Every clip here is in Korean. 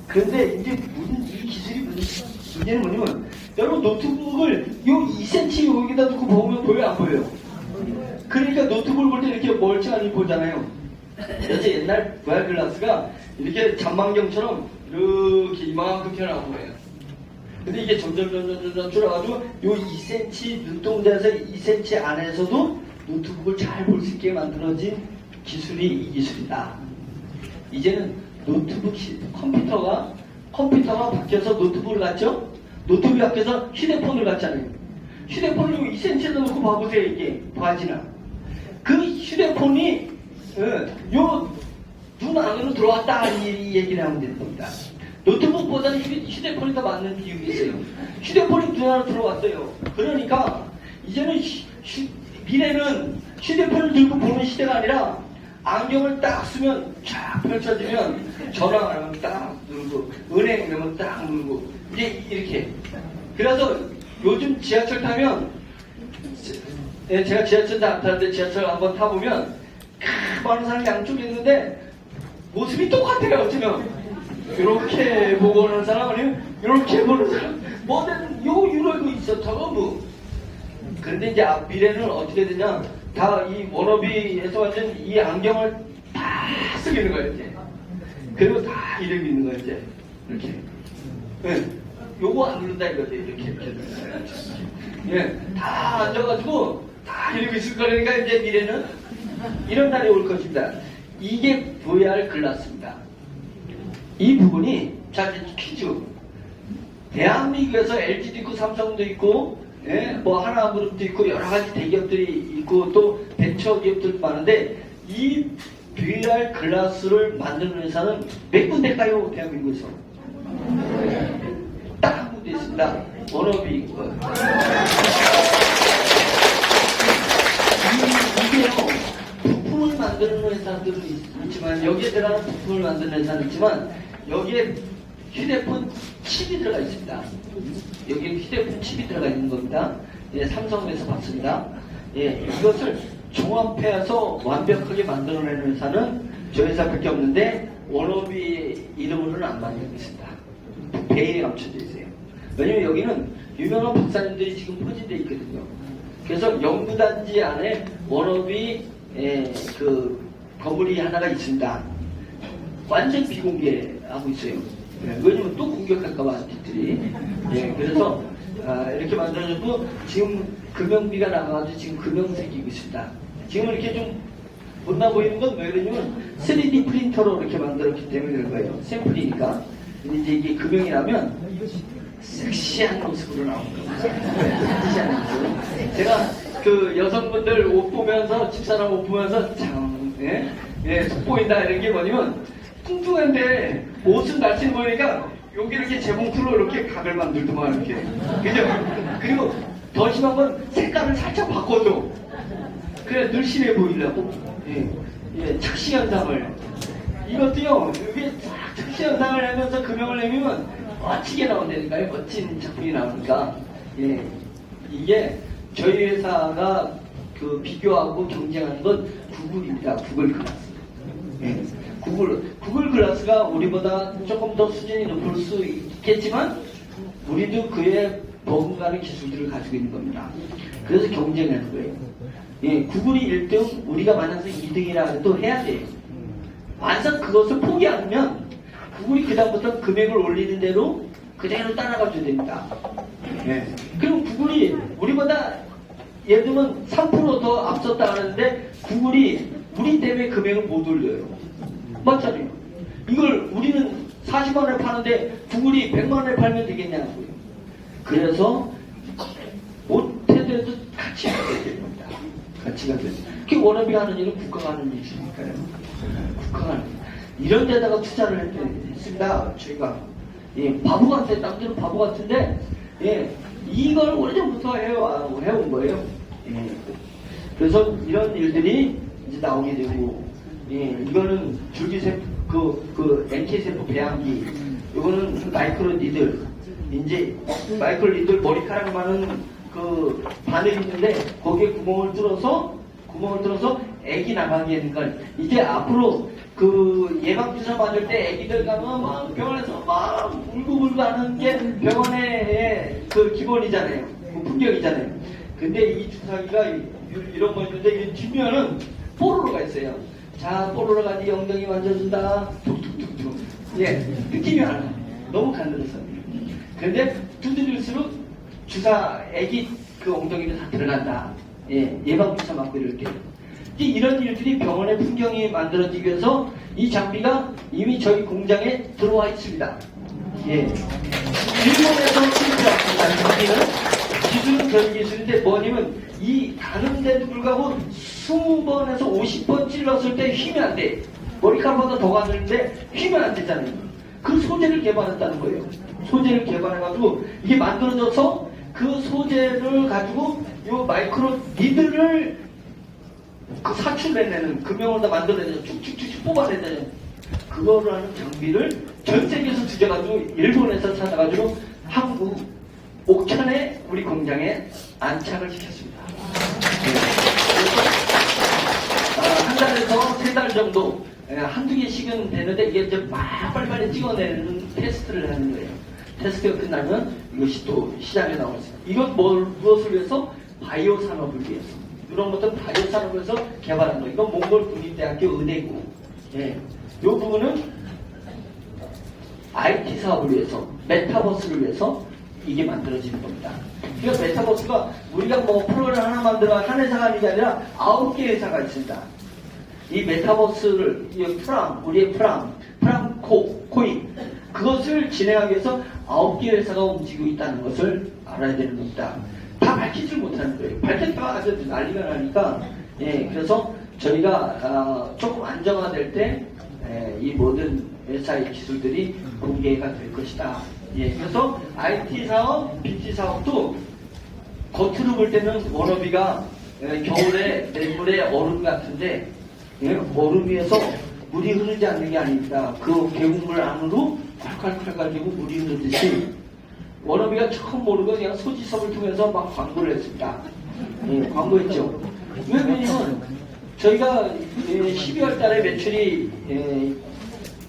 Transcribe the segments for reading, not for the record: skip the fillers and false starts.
그런데 이제 이 기술이 문제는 뭐냐면, 여러분 노트북을 요 2cm 여기다 놓고 보면 보여요, 안 보여요? 그러니까 노트북을 볼 때 이렇게 멀쩡하게 보잖아요. 그래서 옛날 VR 글라스가 이렇게 잔망경처럼 이렇게 이만큼 펴나온 거예요. 근데 이게 점점 줄어가지고 요 2cm 눈동자에서 2cm 안에서도 노트북을 잘 볼 수 있게 만들어진 기술이 이 기술이다. 이제는 노트북, 컴퓨터가 바뀌어서 노트북을 갖죠? 노트북이 바뀌어서 휴대폰을 갖잖아요. 휴대폰을 2cm에다 놓고 봐보세요, 이게. 바지나. 그 휴대폰이, 요 눈 안으로 들어왔다, 이 얘기를 하면 되는 겁니다. 노트북보다는 휴대폰이 더 맞는 비율이 있어요. 휴대폰이 눈 안으로 들어왔어요. 그러니까, 이제는 미래는 휴대폰을 들고 보는 시대가 아니라, 안경을 딱 쓰면 쫙 펼쳐지면 전화하면 딱 누르고 은행 넣으면 딱 누르고 이제 이렇게. 그래서 요즘 지하철 타면 제가 지하철 안 타는데 지하철 한번 타보면 많은 사람이 양쪽에 있는데 모습이 똑같아요. 어쩌면 이렇게 보고 오는 사람 아니면 이렇게 보는 사람 뭐든 이러고 있었다고 뭐. 그런데 이제 미래는 어떻게 되냐, 다 이 워너비에서 완전 이 안경을 다 쓰게 있는 거예요, 이제. 그리고 다 이러고 있는 거예요, 이제. 이렇게. 예. 요거 안 누른다 이거죠, 이렇게. 예. 다 앉아가지고 다 이러고 있을 거니까 이제 미래는 이런 날이 올 것입니다. 이게 VR 글라스입니다. 이 부분이, 자, 이제 퀴즈. 대한민국에서 LG도 있고 삼성도 있고 예, 뭐 하나그룹도 있고 여러 가지 대기업들이 있고 또 벤처 기업들도 많은데 이 VR 글라스를 만드는 회사는 몇 군데일까요? 대한민국에서 딱 한 군데 있습니다. 워너비. 이게요, 부품을 만드는 회사들은 있지만, 여기에 들어가는 부품을 만드는 회사는 있지만 여기에 휴대폰 칩이 들어가 있습니다. 여기 휴대폰 칩이 들어가 있는 겁니다. 예, 삼성에서 봤습니다. 예, 이것을 종합해서 완벽하게 만들어내는 회사는 저 회사밖에 없는데 워너비 이름으로는 안 만들고 있습니다. 베일에 감춰져 있어요. 왜냐면 여기는 유명한 박사님들이 지금 포진되어 있거든요. 그래서 연구단지 안에 워너비 그 건물이 하나가 있습니다. 완전 비공개하고 있어요. 왜냐면 또 공격할까봐 뒷들이. 예, 그래서 이렇게 만들어졌고 지금 금형비가 나가가지고 지금 금형 생기고 있습니다. 지금 이렇게 좀 못나 보이는 건 왜 그러냐면 3D 프린터로 이렇게 만들었기 때문에 그런 거예요. 샘플이니까. 근데 이제 이게 금형이라면 섹시한 모습으로 나오는 겁니다. 섹시한 모습. 제가 그 여성분들 옷 보면서, 집사람 옷 보면서 참, 속보인다 이런 게 뭐냐면 뚱뚱한데 옷은 날씬 보이니까 여기 이렇게 재봉틀로 이렇게 각을 만들더만 이렇게. 그죠? 그리고 더 심한 건 색깔을 살짝 바꿔줘. 그래 늘씬해 보이려고. 착시 현상을. 이것도요, 이게 착시 현상을 하면서 금형을 내면 멋지게 나온다니까요. 멋진 작품이 나오니까. 예. 이게 저희 회사가 그 비교하고 경쟁하는 건 구글입니다. 구글 글라스. 예. 구글 글라스가 우리보다 조금 더 수준이 높을 수 있겠지만 우리도 그에 버금가는 기술들을 가지고 있는 겁니다. 그래서 경쟁하는 거예요. 예, 구글이 1등, 우리가 만나서 2등이라 해도 해야 돼요. 만약 그것을 포기 않으면 구글이 그다음부터 금액을 올리는 대로 그대로 따라가줘야 됩니다. 예. 그럼 구글이 우리보다 예를 들면 3% 더 앞섰다 하는데 구글이 우리 때문에 금액을 못 올려요. 맞잖아요. 이걸 우리는 40만원에 파는데 구글이 100만원에 팔면 되겠냐고요. 그래서 못해도 같이 가야 됩니다. 같이 가야 됩니다. 그게 워너비 하는 일은 국가가 하는 일이니까요. 국가가 하는 일. 이런 데다가 투자를 했습니다. 저희가. 예, 바보 같아요. 남들은 바보 같은데, 예, 이걸 오래전부터 해온 거예요. 예. 그래서 이런 일들이 이제 나오게 되고, 예, 이거는 줄기세포, NK세포 배양기, 이거는 마이크로 니들, 이제 마이크로 니들 머리카락 많은 그 바늘이 있는데 거기에 구멍을 뚫어서 애기 나가게 하는 걸, 이제 앞으로 그 예방주사 맞을 때 애기들 가면 막 병원에서 막 울고불고 하는 게 병원의 그 기본이잖아요. 그 풍경이잖아요. 근데 이 주사기가 이런 거 있는데 이 뒷면은 뽀로로가 있어요. 자, 뽀로로가 네 엉덩이 만져준다. 툭툭툭툭. 예, 느낌이 안 나. 너무 간드러서. 근데 두드릴수록 주사, 애기 그 엉덩이를 다 들어간다. 예, 예방주사 맞고 이럴 때. 이런 일들이 병원의 풍경이 만들어지기 위해서 이 장비가 이미 저희 공장에 들어와 있습니다. 예. 일본에서 수입해왔습니다. 이 장비는 기술은 전 기술인데 뭐냐면 이 가는데도 불구하고 20번에서 50번 찔렀을 때 휘면 안 돼. 머리카락보다 더 가는데 휘면 안 되잖아요. 그 소재를 개발했다는 거예요. 소재를 개발해가지고 이게 만들어져서 그 소재를 가지고 이 마이크로 니들을 그 사출해내는 금형을 다 만들어내는 쭉쭉쭉 뽑아내는 그거를 하는 장비를 전 세계에서 주제가지고 일본에서 찾아가지고 한국 옥천에 우리 공장에 안착을 시켰습니다. 한 달에서 3달 정도 한두 개씩은 되는데 이게 이제 막 빨리빨리 찍어내는 테스트를 하는 거예요. 테스트가 끝나면 이것이 또 시장에 나오겠습니다. 이건 무엇을 위해서? 바이오 산업을 위해서. 이런 것들 바이오 산업에서 개발한 거예요. 이건 몽골 국립대학교 은혜고, 예. 이 부분은 IT 사업을 위해서, 메타버스를 위해서 이게 만들어지는 겁니다. 그러니까 메타버스가 우리가 뭐 프로그램 하나 만들어 한 회사가 아닌 게 아니라 9개 회사가 있습니다. 이 메타버스를, 이 우리의 코인, 그것을 진행하기 위해서 9개 회사가 움직이고 있다는 것을 알아야 되는 겁니다. 다 밝히질 못하는 거예요. 밝혔다가 아주 난리가 나니까, 예, 그래서 저희가 조금 안정화될 때, 이 모든 회사의 기술들이 공개가 될 것이다. 예, 그래서 IT 사업, BT 사업도 겉으로 볼 때는 워너비가 겨울에 냇물에 얼음 같은데, 예, 얼음 위에서 물이 흐르지 않는 게 아닙니다. 그 계곡물 안으로 콸콸콸 가지고 물이 흐르듯이 워너비가 처음 모르고 그냥 소지섭을 통해서 막 광고를 했습니다. 예, 광고했죠. 왜냐면 저희가 12월 달에 매출이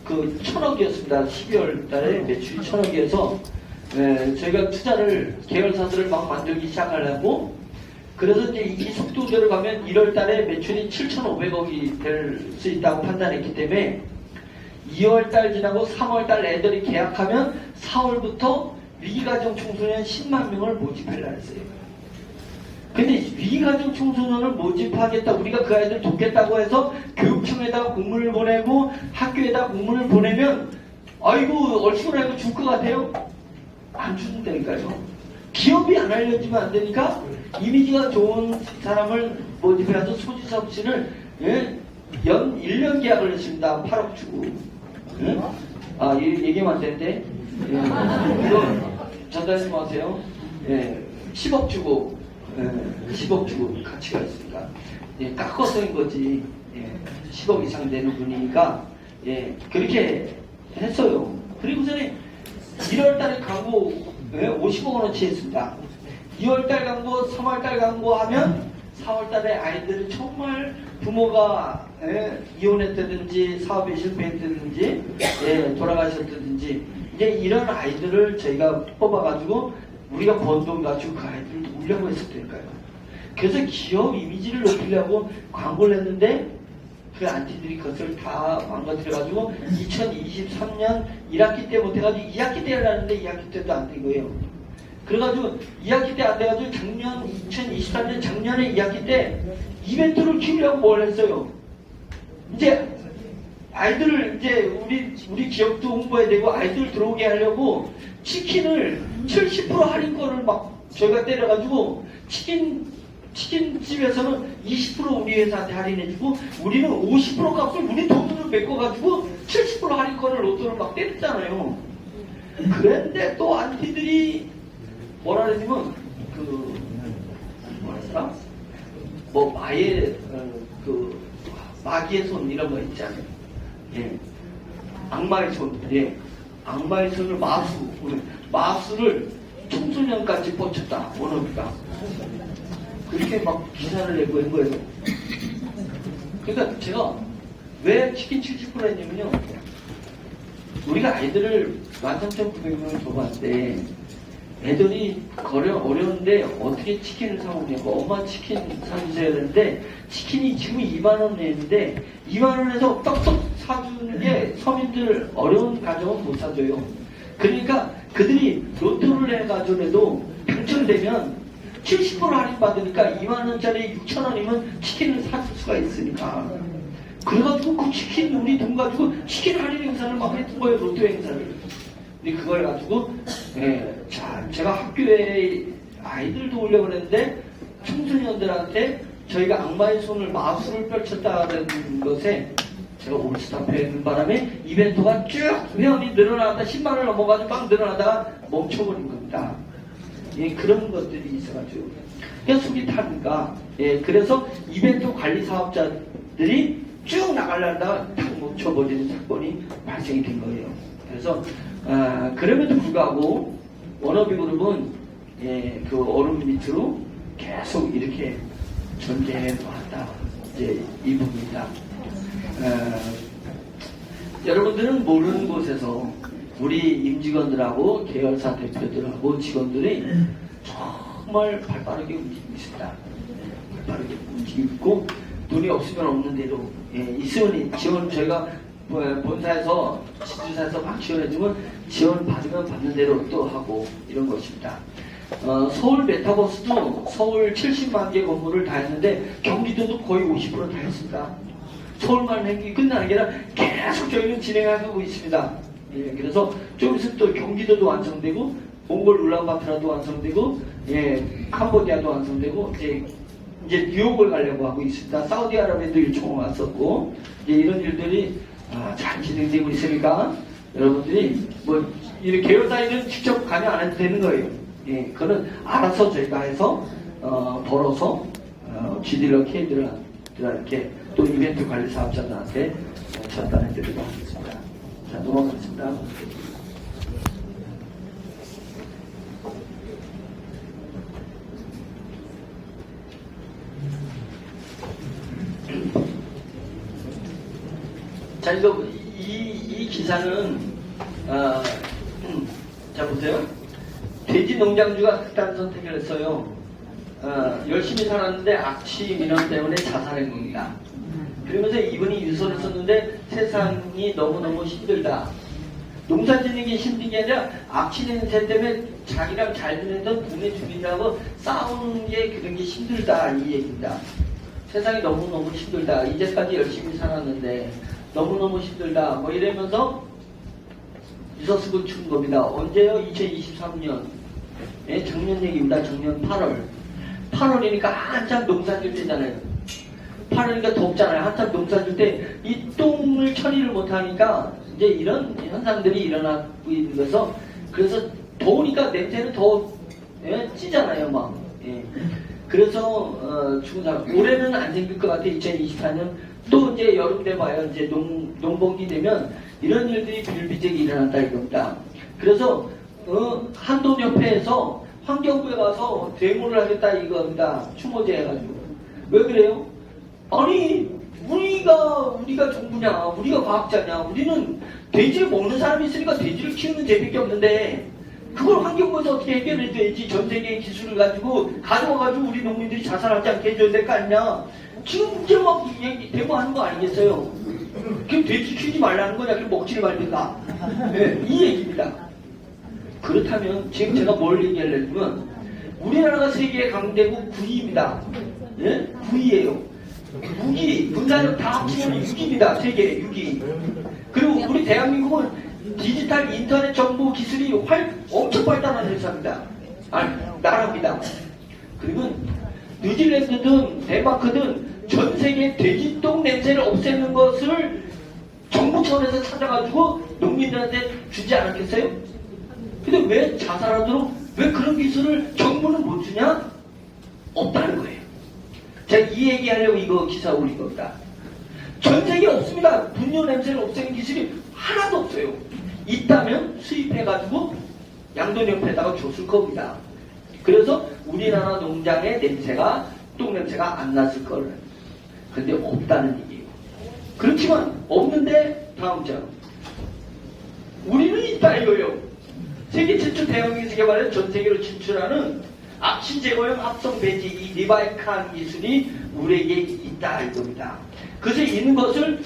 그 1,000억이었습니다. 12월 달에 매출이 1,000억이어서 저희가 투자를 계열사들을 막 만들기 시작하려고 그래서 이제 이 속도대로 가면 1월 달에 매출이 7,500억이 될 수 있다고 판단했기 때문에 2월 달 지나고 3월 달 애들이 계약하면 4월부터 위기가정 청소년 10만 명을 모집하려고 했어요. 근데 위기가정 청소년을 모집하겠다, 우리가 그 아이들 돕겠다고 해서 교육청에다 공문을 보내고 학교에다 공문을 보내면 아이고 얼씨구나 줄 것 같아요? 안 준다니까요. 기업이 안 알려주면 안 되니까 이미지가 좋은 사람을 모집해서 소지섭 씨를 연 1년 계약을 했습니다. 8억 주고. 예? 아, 얘기하면 안 되는데. 이거 전달하지 마세요. 10억 주고, 10억 주고 가치가 있으니까. 깎아서인 거지. 10억 이상 되는 분이니까, 그렇게 했어요. 그리고 전에 1월 달에 광고 50억 원어치 했습니다. 2월 달 광고, 3월 달 광고 하면 4월 달에 아이들이 정말 부모가 이혼했다든지 사업에 실패했다든지 돌아가셨다든지 이제 이런 아이들을 저희가 뽑아가지고 우리가 번 돈 가지고 그 아이들을 놀려고 했었다니까요. 그래서 기업 이미지를 높이려고 광고를 했는데 그 안티들이 그것을 다 망가뜨려가지고 2023년 1학기 때 못해가지고 2학기 때 하려는데 2학기 때도 안 된 거예요. 그래가지고 2학기 때 안 돼가지고 작년 2023년 작년에 2학기 때 이벤트를 키우려고 뭘 했어요. 이제 아이들을 이제 우리 기업도 홍보해야 되고 아이들 들어오게 하려고 치킨을 70% 할인권을 막 저희가 때려가지고 치킨집에서는 20% 우리 회사한테 할인해주고 우리는 50% 값을 우리 돈으로 메꿔가지고 70% 할인권을 로또를 막 때렸잖아요. 그런데 또 안티들이 뭐라 그러냐면 뭐랬더라? 뭐 마귀의 손 이런 거 있잖아요. 악마의 손, 악마의 손을 마수를 청소년까지 뻗쳤다, 원어비가. 그렇게 막 기사를 내고 한 거예요. 그러니까 제가 왜 치킨 70% 했냐면요. 우리가 아이들을 13,900명을 줘봤는데 애들이 어려운데 어떻게 치킨을 사오냐고. 엄마 치킨 사주세요 했는데 치킨이 지금 2만원 내는데 2만원에서 떡떡 사주는 게 서민들 어려운 가정은 못 사줘요. 그러니까 그들이 로또를 해가지고라도 당첨되면 70% 할인받으니까 2만원짜리 6,000원이면 치킨을 사줄 수가 있으니까. 그래가지고 그 치킨 우리 돈 가지고 치킨 할인 행사를 막 했던 거예요. 로또 행사를. 근데 그걸 가지고 자 제가 학교에 아이들도 오려고 그랬는데 청소년들한테 저희가 악마의 손을 마술을 펼쳤다는 것에 제가 올스타페에 있는 바람에 이벤트가 쭉 회원이 늘어나다 10만을 넘어가지고 막 늘어나다가 멈춰버린 겁니다. 예, 그런 것들이 있어가지고 그냥 속이 타니까 그래서 이벤트 관리 사업자들이 쭉 나가려다가 탁 멈춰버리는 사건이 발생이 된 거예요. 그래서 그럼에도 불구하고 워너비그룹은 그 얼음 밑으로 계속 이렇게 존재해 왔다. 이제 이 부분이다. 여러분들은 모르는 곳에서 우리 임직원들하고 계열사 대표들하고 직원들이 정말 발빠르게 움직이고 있습니다. 발빠르게 움직이고 있고 돈이 없으면 없는 대로 있으면 지원 저희가 본사에서 지주사에서 막 지원해주면 지원 받으면 받는 대로 또 하고 이런 것입니다. 서울 메타버스도 서울 70만 개 건물을 다 했는데 경기도도 거의 50% 다 했습니다. 서울만 행기 끝나는 게 아니라 계속 저희는 진행하고 있습니다. 그래서 좀 있으면 또 경기도도 완성되고 몽골 울란바토르도 완성되고 캄보디아도 완성되고 이제 뉴욕을 가려고 하고 있습니다. 사우디아라비아도 요청 왔었고 이런 일들이 잘 진행되고 있으니까 여러분들이 뭐 이렇게 계열사에는 직접 관여 안 해도 되는 거예요. 그거는 알아서 저희가 해서 벌어서 G딜러, K딜러 이렇게 또 이벤트 관리 사업자들한테 전달해 드리도록 하겠습니다. 자, 넘어가겠습니다. 자, 이거 이 기사는 자 보세요. 돼지 농장주가 극단 선택을 했어요. 열심히 살았는데 악취 민원 때문에 자살한 겁니다. 그러면서 이분이 유서를 썼는데 세상이 너무너무 힘들다. 농사 짓는 게 힘든 게 아니라 악취 냄새 때문에 자기랑 잘 지내던 동네 주민하고 싸우는 게 그런 게 힘들다 이 얘기입니다. 세상이 너무너무 힘들다. 이제까지 열심히 살았는데 너무너무 힘들다. 뭐 이러면서 유서 쓰고 준 겁니다. 언제요? 2023년. 작년 얘기입니다. 작년 8월. 8월이니까 한참 농사 질 때잖아요. 8월이니까 덥잖아요. 한참 농사 질 때 이 똥을 처리를 못하니까 이제 이런 현상들이 일어나고 있는 거서 그래서 더우니까 냄새는 더 찌잖아요. 막. 그래서 죽은 사람. 올해는 안 생길 것 같아요. 2024년. 또 이제 여름 돼봐요. 이제 농번기 되면 이런 일들이 비일비재하게 일어난다 이겁니다. 그래서 한돈협회에서 환경부에 가서 데모를 하겠다 이겁니다. 추모제 해가지고. 왜 그래요? 아니 우리가 정부냐, 우리가 과학자냐, 우리는 돼지를 먹는 사람이 있으니까 돼지를 키우는 죄밖에 없는데 그걸 환경부에서 어떻게 해결해줘야지. 전 세계의 기술을 가지고 가져와가지고 우리 농민들이 자살하지 않게 해줘야 될 거 아니냐. 지금 이제 막 데모하는 거 아니겠어요? 그럼 돼지 키우지 말라는 거냐, 그럼 먹지를 말든가. 이 얘기입니다. 그렇다면 지금 제가 뭘 얘기하려면 우리나라가 세계 강대국 9위입니다. 9위예요. 6위, 군사력 다 합치면 6위입니다. 세계 6위. 그리고 우리 대한민국은 디지털 인터넷 정보 기술이 엄청 발달한 회사입니다. 나라입니다. 그리고 뉴질랜드든 덴마크든 전 세계 돼지똥 냄새를 없애는 것을 정부 차원에서 찾아가지고 농민들한테 주지 않았겠어요? 근데 왜 자살하도록 왜 그런 기술을 정부는 못 주냐? 없다는 거예요. 제가 이 얘기하려고 이거 기사 올린 겁니다. 전 세계에 없습니다. 분뇨 냄새를 없애는 기술이 하나도 없어요. 있다면 수입해가지고 양돈협회에다가 줬을 겁니다. 그래서 우리나라 농장의 냄새가 똥 냄새가 안 났을 거를. 근데 없다는 얘기예요. 그렇지만 없는데 다음 장. 우리는 있다 이거예요. 세계 최초 대형기술 개발에 전 세계로 진출하는 악신 제거용 합성 배지 이 리바이칸 기술이 우리에게 있다 이겁니다. 그래서 있는 것을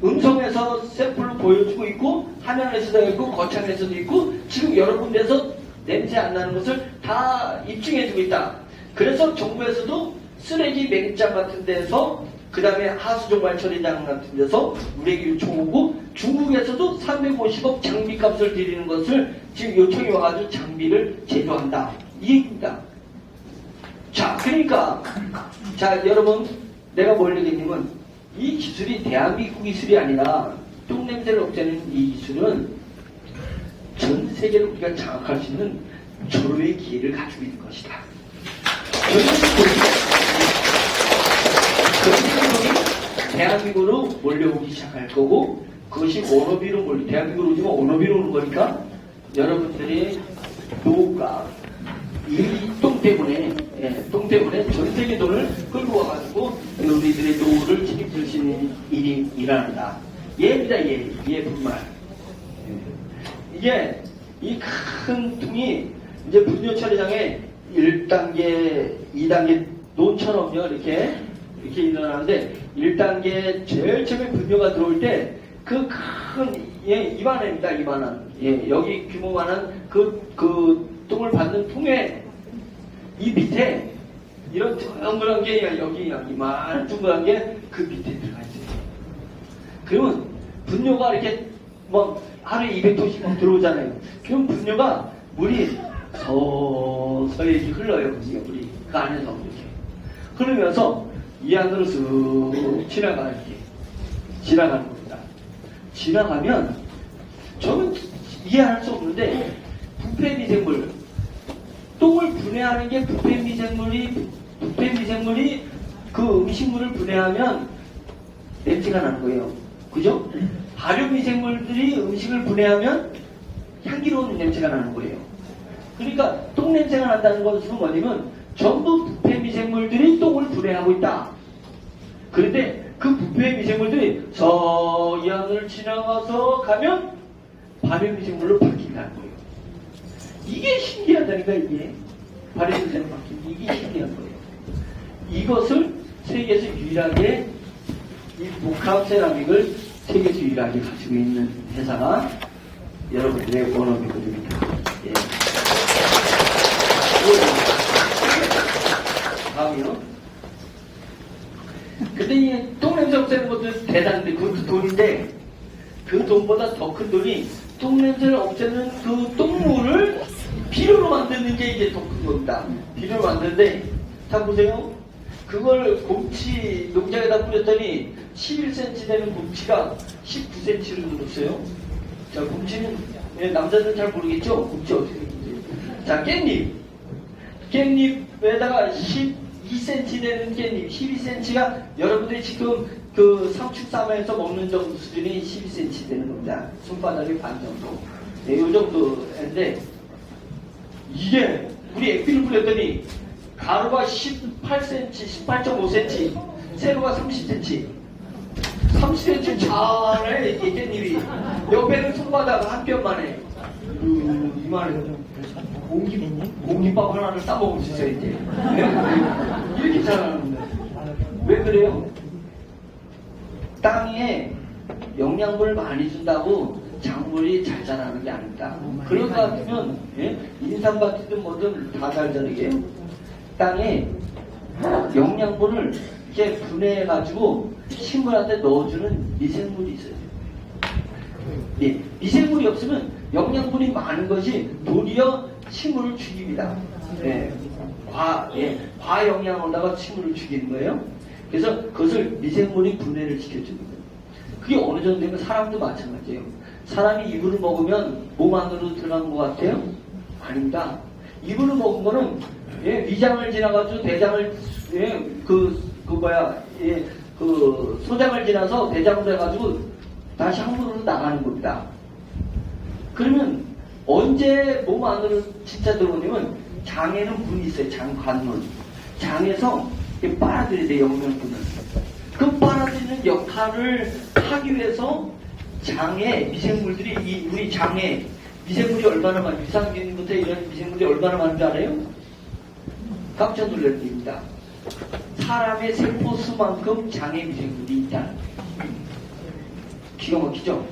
음성에서 샘플로 보여주고 있고 화면에서도 있고 거창에서도 있고 지금 여러 군데서 냄새 안 나는 것을 다 입증해주고 있다. 그래서 정부에서도 쓰레기 매립장 같은 데서 그 다음에 하수종말 처리장 같은 데서 우리에게 요청오고 중국에서도 350억 장비값을 드리는 것을 지금 요청이 와가지고 장비를 제조한다. 이 얘기입니다. 자, 그러니까 자 여러분 내가 뭘 얘기했냐면 이 기술이 대한민국 기술이 아니라 똥냄새를 없애는 이 기술은 전 세계를 우리가 장악할 수 있는 절호의 기회를 가지고 있는 것이다. 대한민국으로 몰려오기 시작할 거고 그것이 워너비로 대한민국으로 오지만 워너비로 오는 거니까 여러분들의 노후가 이 똥 때문에 똥 때문에 전 세계 돈을 끌고 와가지고 우리들의 노후를 책임질 수 있는 일이 일어난다. 예입니다. 예 분말. 이게 이 큰 통이 이제 분뇨 처리장에 1단계, 2단계 논처럼요 이렇게 일어나는데 1단계 제일 처음에 분뇨가 들어올 때 그 큰 이만합니다. 이만한 여기 규모만한 그 똥을 받는 통에 이 밑에 이런 둥글한 게 여기 이만 둥글한 게 그 밑에 들어가 있어요. 그러면 분뇨가 이렇게 뭐 하루에 200톤씩 들어오잖아요. 그럼 분뇨가 물이 서서히 이렇게 흘러요. 물이 그 안에서 이렇게 흐르면서 이 안으로 쓱 지나가는 겁니다. 지나가면 저는 이해할 수 없는데 부패 미생물 똥을 분해하는 게 부패 미생물이 그 음식물을 분해하면 냄새가 나는 거예요. 그죠? 발효 미생물들이 음식을 분해하면 향기로운 냄새가 나는 거예요. 그러니까 똥 냄새가 난다는 것은 뭐냐면 전부 부패 미생물들이 똥을 분해하고 있다. 그런데 그 부패 미생물들이 이 안을 지나가서 가면 발효 미생물로 바뀐다는 거예요. 이게 신기하다니까 이게 발효 미생물 바뀐 이게 신기한 거예요. 이것을 세계에서 유일하게 이 복합 세라믹을 세계에서 유일하게 가지고 있는 회사가 여러분들의 원업이거든요. 예. 다음이요. 근데 이 똥냄새 없애는 것도 대단한데 그것도 돈인데 그 돈보다 더 큰 돈이 똥냄새를 없애는 그 똥물을 비료로 만드는 게 이제 더 큰 겁니다. 비료로 만드는데 자 보세요. 그걸 곰치 농장에다 뿌렸더니 11cm 되는 곰치가 19cm로 늘었어요. 자 곰치는 남자들은 잘 모르겠죠? 곰치 어떻게 생긴지. 자 깻잎에다가 12cm 되는 깻잎, 12cm가 여러분들이 지금 그 상축삼에서 먹는 정도 수준이 12cm 되는 겁니다. 손바닥이 반 정도. 네, 이 정도인데 이게 우리 액비를 뿌렸더니 가루가 18cm, 18.5cm, 세로가 30cm. 30cm 잘해 이 깻잎이. 옆에는 손바닥 한 뼘만에 이만해. 공깃밥 하나를 싸먹을 수 있어요, 이제. 이렇게 잘하는데. 왜 그래요? 땅에 영양분을 많이 준다고 작물이 잘 자라는 게 아닙니다. 그런 것 같으면, 인삼밭이든 뭐든 다 잘 자라게요. 땅에 영양분을 이렇게 분해해가지고 식물한테 넣어주는 미생물이 있어요. 예, 미생물이 없으면 영양분이 많은 것이 도리어 식물을 죽입니다. 과영양으로다가 식물을 죽이는 거예요. 그래서 그것을 미생물이 분해를 시켜주는 거예요. 그게 어느 정도 되면 사람도 마찬가지예요. 사람이 이불을 먹으면 몸 안으로 들어간 것 같아요? 아닙니다. 이불을 먹은 거는 위장을 지나가지고 대장을 소장을 지나서 대장으로 해가지고 다시 항문으로 나가는 겁니다. 그러면 언제 몸 안으로 진짜 들어오냐면 장에는 문이 있어요. 장관문. 장에서 빨아들여야 돼요. 영양분을. 그 빨아들이는 있는 역할을 하기 위해서 장에 미생물들이 우리 장에 미생물이 얼마나 많이 유산균부터 이런 미생물이 얼마나 많은지 알아요? 깜짝 놀랄 일입니다. 사람의 세포 수만큼 장에 미생물이 있다. 기가 막히죠?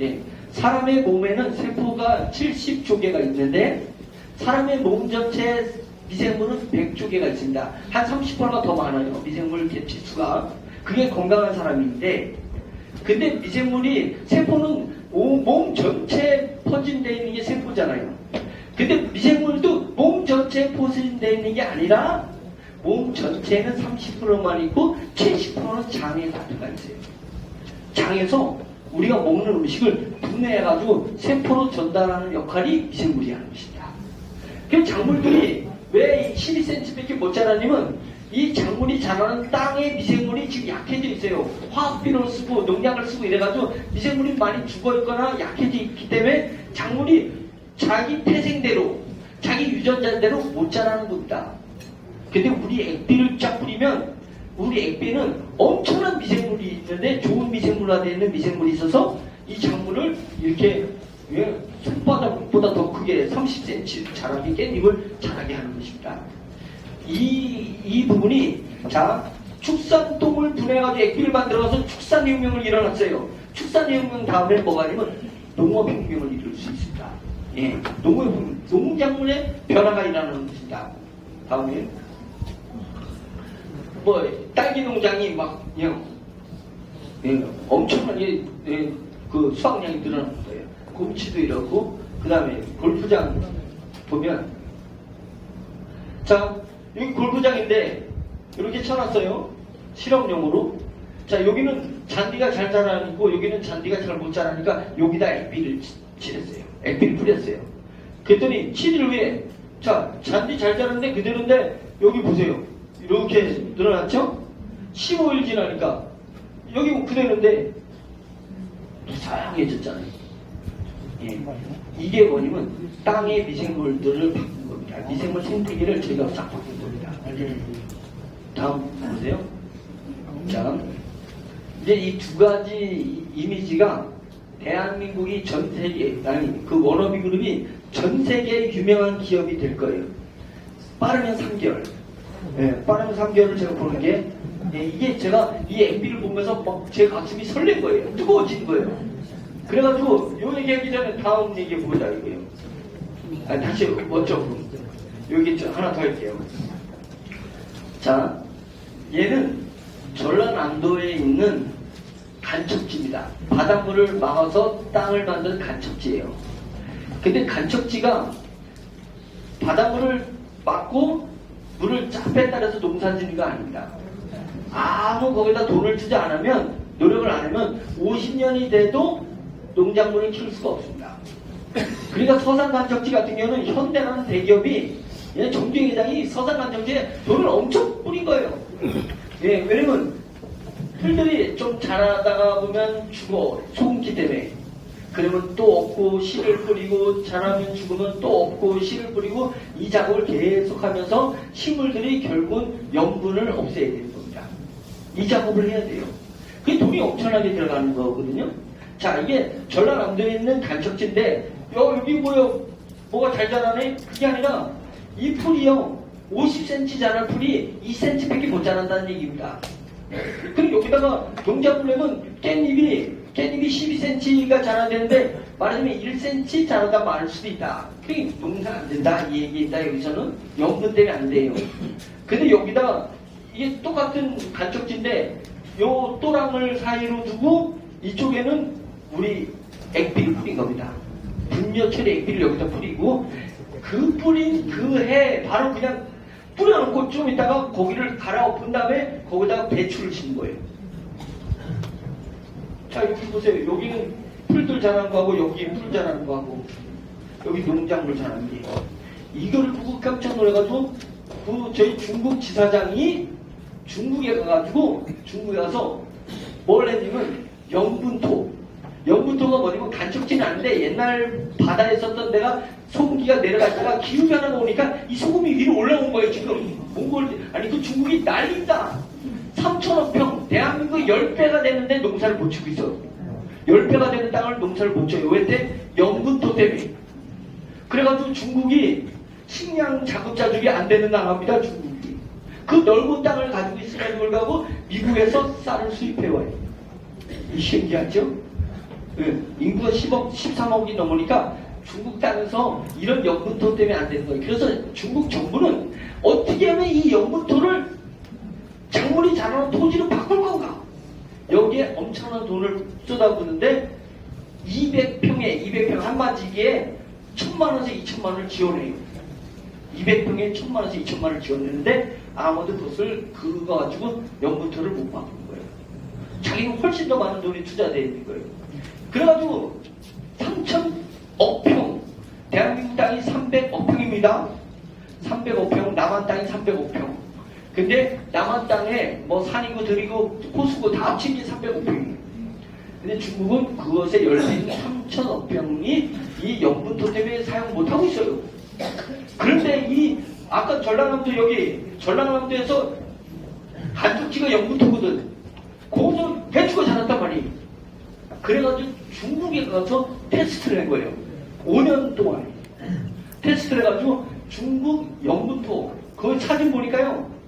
예. 사람의 몸에는 세포가 70조 개가 있는데 사람의 몸 전체에 미생물은 100조 개가 있습니다. 한 30%가 더 많아요. 미생물 개체수가. 그게 건강한 사람인데 근데 미생물이 세포는 몸 전체에 퍼진되어 있는 게 세포잖아요. 근데 미생물도 몸 전체에 퍼진되어 있는 게 아니라 몸 전체에는 30%만 있고 70%는 장에 다 들어가 있어요. 장에서 우리가 먹는 음식을 분해해가지고 세포로 전달하는 역할이 미생물이 하는 것입니다. 그럼 작물들이 왜 12cm밖에 못 자라냐면 이 작물이 자라는 땅에 미생물이 지금 약해져 있어요. 화학비료를 쓰고 농약을 쓰고 이래가지고 미생물이 많이 죽어있거나 약해져 있기 때문에 작물이 자기 태생대로 자기 유전자대로 못 자라는 겁니다. 근데 우리 액비를 쫙 뿌리면 우리 액비는 엄청난 미생물이 있는데 좋은 미생물화되어 있는 미생물이 있어서 이 작물을 이렇게 손바닥보다 더 크게 30cm 자라게 깻잎을 자라게 하는 것입니다. 이 부분이 자 축산똥을 분해가지고 액비를 만들어서 축산혁명을 일어났어요. 축산혁명 다음에 뭐가 아니면 농업혁명을 이룰 수 있습니다. 예, 농작물의 변화가 일어나는 것입니다. 다음에 딸기 농장이 막 그냥 엄청나게 그 수확량이 늘어나는 거예요. 곰치도 이렇고 그 다음에 골프장 보면 자 여기 골프장인데 이렇게 쳐놨어요. 실험용으로. 자 여기는 잔디가 잘 자라니고 여기는 잔디가 잘 못 자라니까 여기다 액비를 칠했어요. 액비를 뿌렸어요. 그랬더니 치리를 위해 자 잔디 잘 자라는데 그대로인데 여기 보세요. 이렇게 늘어났죠? 15일 지나니까 여기 그대로인데 이상해졌잖아요. 예. 이게 뭐냐면 땅의 미생물들을 바꾼 겁니다. 미생물 생태계를 저희가 싹 바꾼 겁니다. 다음 보세요. 자, 이제 이 두 가지 이미지가 대한민국이 전 세계, 아니 그 워너비 그룹이 전 세계에 유명한 기업이 될 거예요. 빠르면 3개월. 예, 빠르면 3개월을 제가 보는 게 이게 제가 이 액비를 보면서 막 제 가슴이 설렌 거예요. 뜨거워진 거예요. 그래가지고 요 얘기하기 전에 다음 얘기 보자 이거예요. 다시 먼저 여기 하나 더 할게요. 자, 얘는 전라남도에 있는 간척지입니다. 바닷물을 막아서 땅을 만든 간척지예요. 근데 간척지가 바닷물을 막고 물을 쫙 뺐다해서 농사짓는 거 아닙니다. 아무 거기다 돈을 주지 않으면 노력을 안 하면 50년이 돼도 농작물을 키울 수가 없습니다. 그러니까 서산간척지 같은 경우는 현대라는 대기업이 정주행 회장이 서산간척지에 돈을 엄청 뿌린 거예요. 예, 왜냐면 풀들이 좀 자라다가 보면 죽어 소금기 때문에. 그러면 또 없고 씨를 뿌리고 자라면 죽으면 또 없고 씨를 뿌리고 이 작업을 계속하면서 식물들이 결국은 염분을 없애야 되는 겁니다. 이 작업을 해야 돼요. 그게 돈이 엄청나게 들어가는 거거든요. 자, 이게 전라남도에 있는 간척지인데 여기 뭐가 잘 자라네? 그게 아니라 이 풀이요 50cm 자랄 풀이 2cm밖에 못 자란다는 얘기입니다. 그럼 여기다가 농작물 내면 깻잎이 12cm가 자라야 되는데 말하자면 1cm 자라다 말 수도 있다. 그게 농사 안 된다 이 얘기다. 여기서는 염분 때문에 안 돼요. 근데 여기다가 이게 똑같은 간척지인데 요 또랑을 사이로 두고 이쪽에는 우리 액비를 뿌린 겁니다. 분뇨철의 액비를 여기다 뿌리고 그 뿌린 그 해 바로 그냥 뿌려놓고 좀 있다가 고기를 갈아엎은 다음에 거기다가 배추를 심은 거예요. 자, 여기 보세요. 여기는 풀들 자라는 거하고 여기 풀 자라는 거하고 여기 농작물 자라는 게 이거를 보고 깜짝 놀라가지고 저희 중국 지사장이 중국에 가가지고 중국에 가서 뭘 했냐면 염분토가 뭐냐면 간척지는 아닌데 옛날 바다에 있었던 데가 소금기가 내려갔다가 기후변화가 오니까 이 소금이 위로 올라온 거예요. 지금 몽골 아니 그 중국이 난리다. 3,000억 평 대한민국 10배가 되는데 농사를 못 치고 있어. 10배가 되는 땅을 농사를 못 쳐요. 왜 때? 영분토 때문에. 그래가지고 중국이 식량 자급자족이 안 되는 나라입니다. 중국이. 그 넓은 땅을 가지고 있음에도 불구하고 미국에서 쌀을 수입해와요. 신기하죠? 인구가 10억, 13억이 넘으니까 중국 땅에서 이런 영분토 때문에 안 되는 거예요. 그래서 중국 정부는 어떻게 하면 이 영분토를 작물이 자라는 토지로 바꿀 건가? 여기에 엄청난 돈을 쏟아부는데 200평 한마디기에 1,000만원에서 2,000만원을 지원해요. 200평에 1,000만원에서 2,000만원을 지원했는데 아무도 그것을 그거 가지고 영분토를 못 바꾼 거예요. 자기는 훨씬 더 많은 돈이 투자되어 있는 거예요. 그래가지고 3,000억 평, 대한민국 땅이 300억 평입니다. 300억 평, 남한 땅이 300억 평. 근데 남한 땅에 뭐 산이고 들이고 호수고 다 합친 게 300억 평이에요. 근데 중국은 그것의 10배인 3,000억 평이 이 영분토 때문에 사용 못하고 있어요. 그런데 이 아까 전라남도 여기 전라남도에서 한쪽지가 영분토거든. 거기서 배추가 자랐단 말이에요. 그래가지고 중국에 가서 테스트를 한 거예요. 5년 동안 테스트를 해가지고 중국 영분토 그걸 사진 보니까요.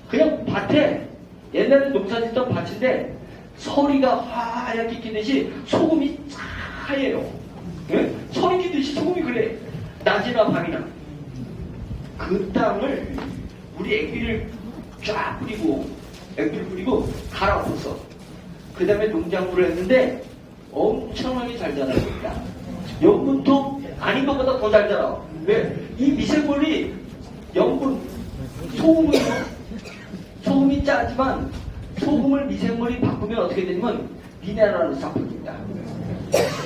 그냥 밭에 옛날에 농사 짓던 밭인데 서리가 하얗게 끼듯이 소금이 하얘요. 예? 서리 끼듯이 소금이 그래. 낮이나 밤이나. 그 땅을 우리 액비를 쫙 뿌리고 액비를 뿌리고 갈아엎어서 그 다음에 농작물을 했는데 엄청나게 잘 자랍니다. 영분토 아닌 것보다 더 잘 자라. 왜? 이 미생물이 영분 소금이 짜지만 소금을 미생물이 바꾸면 어떻게 되냐면 미네랄로 싹 바뀝니다.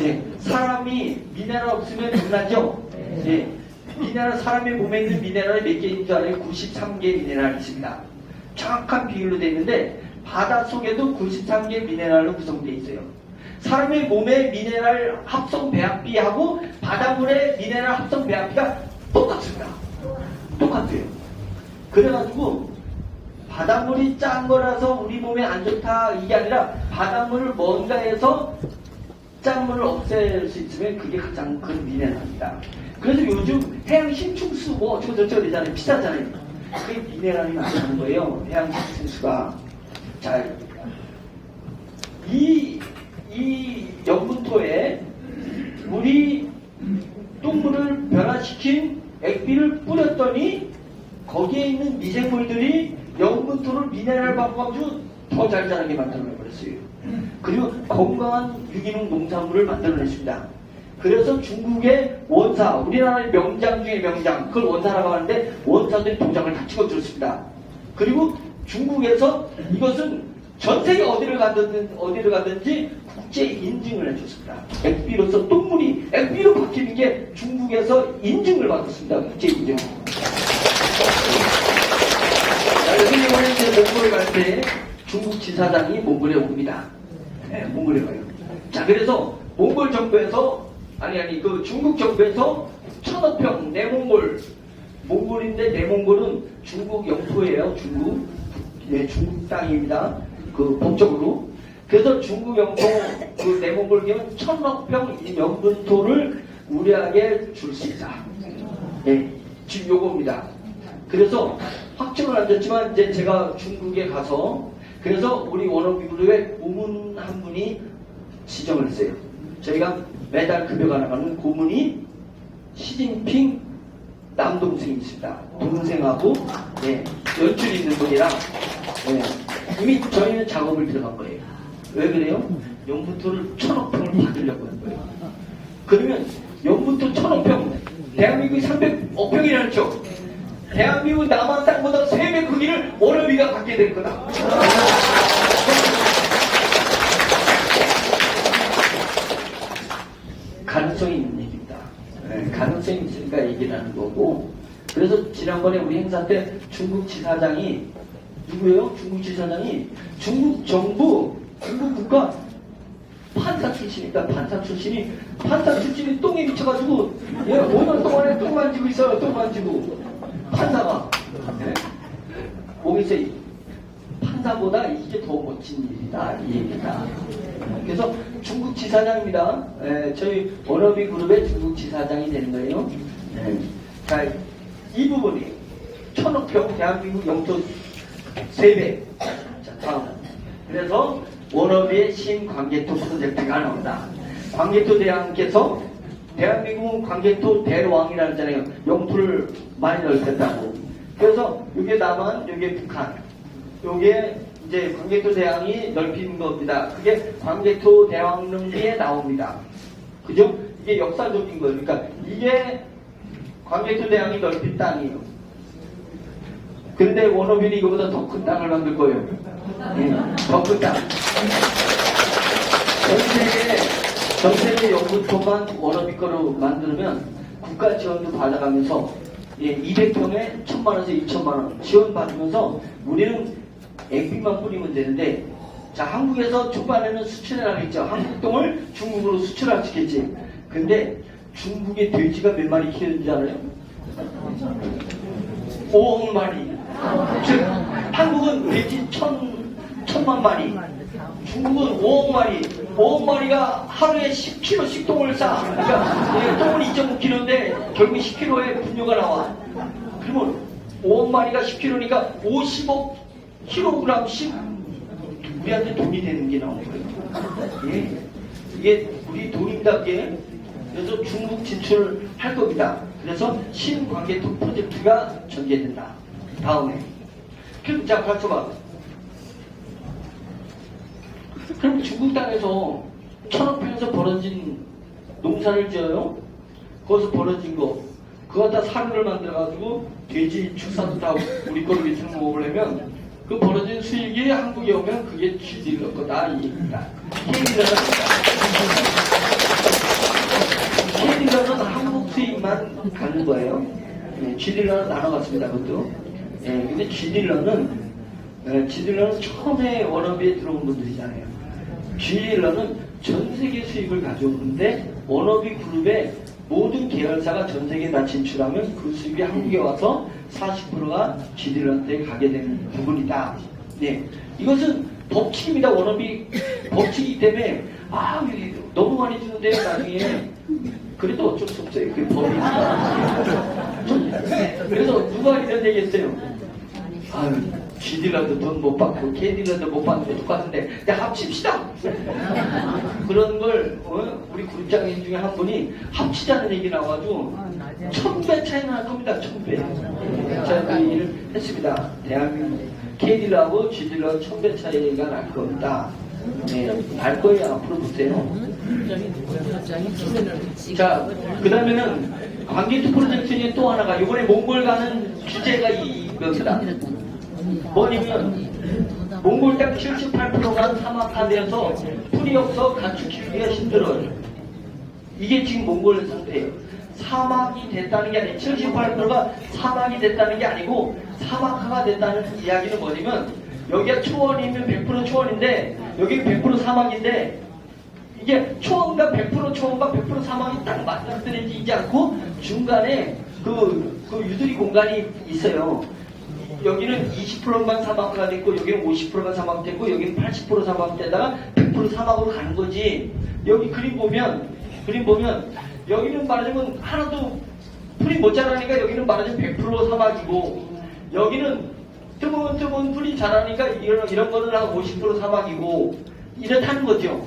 예, 사람이 미네랄 없으면 죽나죠? 예, 미네랄 사람의 몸에 있는 미네랄이 몇 개인 줄 알아요? 93개 미네랄이 있습니다. 정확한 비율로 되어 있는데 바닷속에도 93개 미네랄로 구성되어 있어요. 사람의 몸의 미네랄 합성 배합비하고 바닷물의 미네랄 합성 배합비가 똑같습니다. 똑같아요. 그래가지고 바닷물이 짠 거라서 우리 몸에 안 좋다 이게 아니라 바닷물을 뭔가에서 짠물을 없앨 수 있으면 그게 가장 큰 미네랄입니다. 그래서 요즘 해양 심층수 뭐 어쩌고저쩌고 되잖아요. 비싸잖아요. 그게 미네랄이 많다는 거예요. 해양 심층수가. 자, 이 영분토에 우리 똥물을 변화시킨 액비를 뿌렸더니 거기에 있는 미생물들이 영분토를 미네랄 바꿔가지고 더 잘 자라게 만들어내버렸어요. 그리고 건강한 유기농 농산물을 만들어냈습니다. 그래서 중국의 원사, 우리나라의 명장 중에 명장, 그걸 원사라고 하는데 원사들이 도장을 다 찍어줬습니다. 그리고 중국에서 이것은 전 세계 어디를 가든지 국제 인증을 해줬습니다. 액비로서 똥물이 액비로 바뀌는 게 중국에서 인증을 받았습니다. 국제 인증. 여기 이번에 이제 몽골에 갈 때 중국 지사장이 몽골에 옵니다. 네, 몽골에 가요. 자, 그래서 몽골 정부에서 그 중국 정부에서 1,000억 평 몽골인데 내몽골은 중국 영토예요. 중국. 네, 중국 땅입니다. 그 법적으로. 그래서 중국 영토 그 내몽골 기면 1,000억 평 영분토를 우리에게 줄 수 있다. 네, 지금 요겁니다. 그래서 확정을 안 줬지만 이제 제가 중국에 가서 그래서 우리 워너비블루의 고문 한 분이 지정을 했어요. 저희가 매달 급여가 나가는 고문이 시진핑 남동생이 있습니다. 동생하고 네, 연줄이 있는 분이라 네, 이미 저희는 작업을 들어간 거예요. 왜 그래요? 영분토를 1,000억 평을 받으려고 한 거예요. 그러면 영분토 1,000억 평, 대한민국이 300억 평이라는 죠. 대한민국 남한 땅보다 3배 크기를 워너비가 갖게 될 거다. 가능성이 있는 얘기입니다. 네, 가능성이 있으니까 얘기를 하는 거고. 그래서 지난번에 우리 행사 때 중국 지사장이 누구예요? 중국 지사장이 중국 정부, 중국 국가 판사 출신이니까 판사 출신이 똥에 미쳐가지고 5년 동안에 똥 만지고 있어요. 똥 만지고 판사가 네? 거기서 탐사보다 이게 더 멋진 일이다 이 얘기다. 그래서 중국 지사장입니다. 저희 워너비 그룹의 중국 지사장이 되는 거예요. 자, 이 부분이 1000억평 대한민국 영토 3배. 자, 다음. 그래서 워너비의 신광개토 프로젝트가 나온다. 광개토 대왕께서 대한민국은 광개토 대왕이라는 잖아요. 영토를 많이 넓혔다고. 그래서 이게 남한, 이게 북한. 요게 이제 광개토 대왕이 넓힌 겁니다. 그게 광개토 대왕릉비에 나옵니다. 그죠? 이게 역사적인 거예요. 그러니까 이게 광개토 대왕이 넓힌 땅이에요. 근데 워너비는 이거보다 더 큰 땅을 만들 거예요. 더 큰 땅. 전 세계 영토만 워너비 거로 만들면 국가 지원도 받아가면서 200평에 1000만원에서 2000만원 지원 받으면서 우리는 액비만 뿌리면 되는데, 자, 한국에서 초반에는 수출을 하겠죠. 한국 똥을 중국으로 수출할 수 있겠지. 근데 중국의 돼지가 몇 마리 키우는지 알아요? 5억 마리. 즉 한국은 돼지 1000만 마리, 중국은 5억 마리. 5억 마리가 하루에 10kg씩 똥을 싸. 그러니까 똥은 2.5kg인데 결국 10kg의 분뇨가 나와. 그러면 5억 마리가 10kg니까 50억 킬로그램씩 우리한테 돈이 되는 게 나오는 거예요. 예. 이게 우리 돈입니다. 그래서 중국 진출할 겁니다. 그래서 신광개토 프로젝트가 전개된다. 다음에. 그럼 자, 가르쳐봐. 그럼 중국 땅에서 1000억평에서 벌어진 농사를 지어요. 거기서 벌어진 거 그거 다 사료를 만들어가지고 돼지 축사도 다 우리 거로 밑으로 먹으려면 그 벌어진 수익이 한국에 오면 그게 GDP일 거다 이 얘기입니다. KD라는 한국 수익만 가는 거예요. GD라는 나눠갔습니다. 그것도. 근데 GD라는 처음에 워너비에 들어온 분들이잖아요. GD라는 전 세계 수익을 가져오는데 워너비 그룹의 모든 계열사가 전 세계에 다 진출하면 그 수익이 한국에 와서 40%가 GD한테 가게 되는 부분이다. 네, 이것은 법칙입니다. 워너비 법칙이기 때문에 너무 많이 주는데 나중에 그래도 어쩔 수 없어요. 그 법이니까. 그래서 누가 이런 얘기 했어요. GD라도 돈 못 받고 KD라도 못 받는 게 똑같은데 합칩시다. 그런 걸 우리 그룹장인 중에 한 분이 합치자는 얘기 나와가지고 1000배 차이나 날 겁니다. 1000배. 제가 그 일을 했습니다. 대한민국 KD라고 GD라고 1000배 차이가 날 겁니다. 날 거예요. 앞으로 보세요. 자, 그 다음에는 광개토 프로젝트에 또 하나가 이번에 몽골 가는 주제가 이겁니다. 뭐냐면 몽골 땅 78%가 사막화되어서 풀이 없어 가축 키우기가 힘들어요. 이게 지금 몽골 상태예요. 사막이 됐다는 게 아니고 78%가 사막이 됐다는 게 아니고 사막화가 됐다는 이야기는 뭐냐면 여기가 초원이면 100% 초원인데 여기는 100% 사막인데 이게 초원과 100% 초원과 100% 사막이 딱 맞닥뜨려지지 않고 중간에 그 유두리 공간이 있어요. 여기는 20%만 사막화가 됐고 여기는 50%가 사막됐고 여기는 80% 사막되다가 100% 사막으로 가는 거지. 여기 그림 보면 여기는 말하자면 하나도 풀이 못 자라니까 여기는 말하자면 100% 사막이고 여기는 뜨문 풀이 자라니까 이런 거는 한 50% 사막이고 이렇다는 거죠.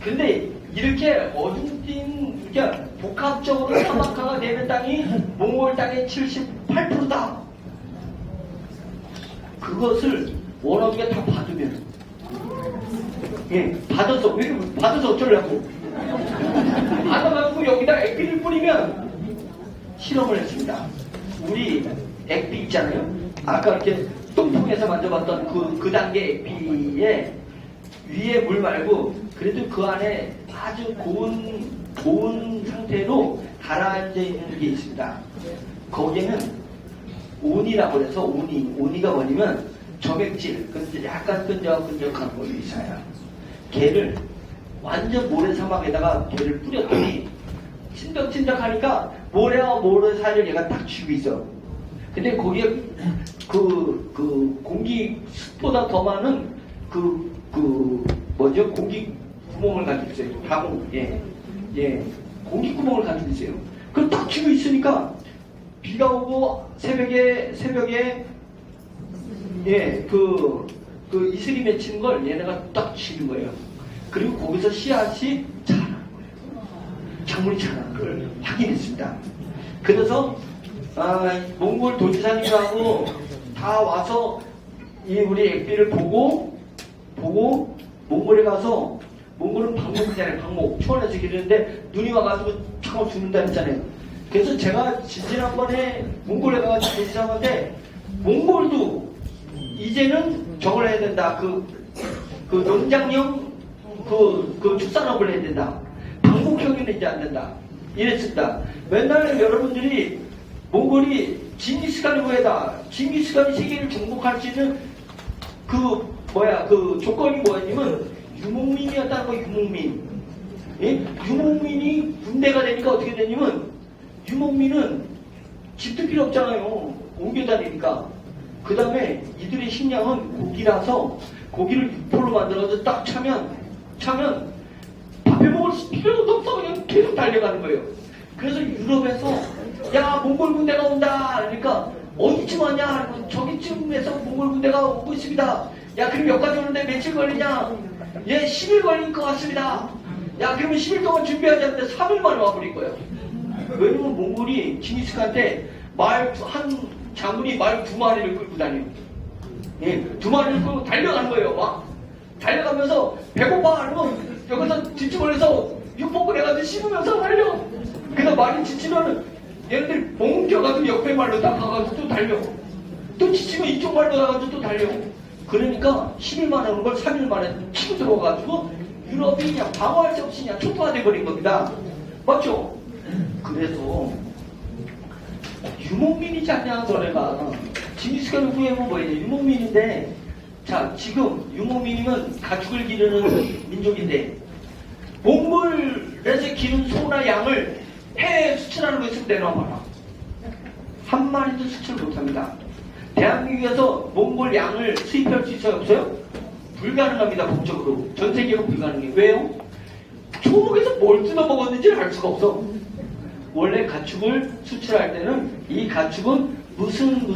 근데 이렇게 어중뛴 그러니까 복합적으로 사막화가 되는 땅이 몽골 땅의 78%다. 그것을 워너비가 다 받으면 받아서 어쩌려고 받아가지고 여기다 액비를 뿌리면 실험을 했습니다. 우리 액비 있잖아요. 아까 이렇게 똥통에서 만져봤던 그 단계 액비에 위에 물 말고 그래도 그 안에 아주 고운 상태로 가라앉아 있는 게 있습니다. 거기에는 온이라고 해서 온이가 뭐냐면 점액질, 약간 끈적끈적한 거 있어요. 걔를 완전 모래사막에다가 걔를 뿌렸더니 친덕친덕하니까 모래와 모래 사이를 얘가 딱 쥐고 있어. 근데 거기에 그 공기 습보다 더 많은 뭐죠? 공기 구멍을 가지고 있어요. 가공, 공기 구멍을 가지고 있어요. 그걸 딱 치고 있으니까 비가 오고 새벽에 이슬이 맺히는 걸 얘네가 딱 치는 거예요. 그리고 거기서 씨앗이 자라는 거예요. 작물이 자라는 걸 확인했습니다. 그래서 몽골 도지사님하고 다 와서 이 우리 액비를 보고 몽골에 가서, 몽골은 방목이잖아요. 방목 초원에서 기르는데 눈이 와가지고 차고 죽는다 했잖아요. 그래서 제가 지난번에 몽골에 가가지고 도지사한테 몽골도 이제는 저걸 해야 된다. 그 농장용 축산업을 해야 된다. 방목형은 이제 안 된다. 이랬습니다. 맨날 여러분들이 몽골이 징기스칸이 뭐야다. 징기스칸이 세계를 정복할 수 있는 그 조건이 뭐였냐면 유목민이었다는 거. 유목민. 예? 유목민이 군대가 되니까 어떻게 되냐면 유목민은 집도 필요 없잖아요. 옮겨 다니니까. 그 다음에 이들의 식량은 고기라서 고기를 육포로 만들어서 딱 차면 밥해 먹을 필요도 없어. 그냥 계속 달려가는 거예요. 그래서 유럽에서 야 몽골 군대가 온다. 그러니까 어디쯤 왔냐? 저기쯤에서 몽골 군대가 오고 있습니다. 야 그럼 여기까지 오는데 며칠 걸리냐? 예 10일 걸릴 것 같습니다. 야 그러면 10일 동안 준비하지 않는데 3일 만에 와버릴 거예요. 왜냐면 몽골이 징기스칸한테 한 장군이 말 2마리를 끌고 다녀요. 예, 2마리를 끌고 달려가는 거예요. 막 달려가면서 배고파 그러면 여기서 집중을 해서 육복을 해가지고 씹으면서 달려. 그래서 말이 지치면은 얘네들이 멍겨가지고 옆에 말로 딱 가가지고 또 달려. 또 지치면 이쪽 말로 가가지고 또 달려. 그러니까 10일 만에 오는 걸 3일 만에 치고 들어가가지고 유럽이 그냥 방어할 수 없이 그냥 초토화돼 버린 겁니다. 맞죠? 그래서 유목민이지 않냐 너네가. 징기스칸 후예는 뭐예요? 유목민인데, 자 지금 유목민이면 가축을 기르는 민족인데 몽골에서 기른 소나 양을 해외에 수출하는 거 있으면 내놔봐라. 한 마리도 수출 못합니다. 대한민국에서 몽골 양을 수입할 수 있어요? 없어요? 불가능합니다. 법적으로. 전 세계로 불가능해요. 왜요? 초목에서 뭘 뜯어먹었는지를 알 수가 없어. 원래 가축을 수출할 때는 이 가축은 무슨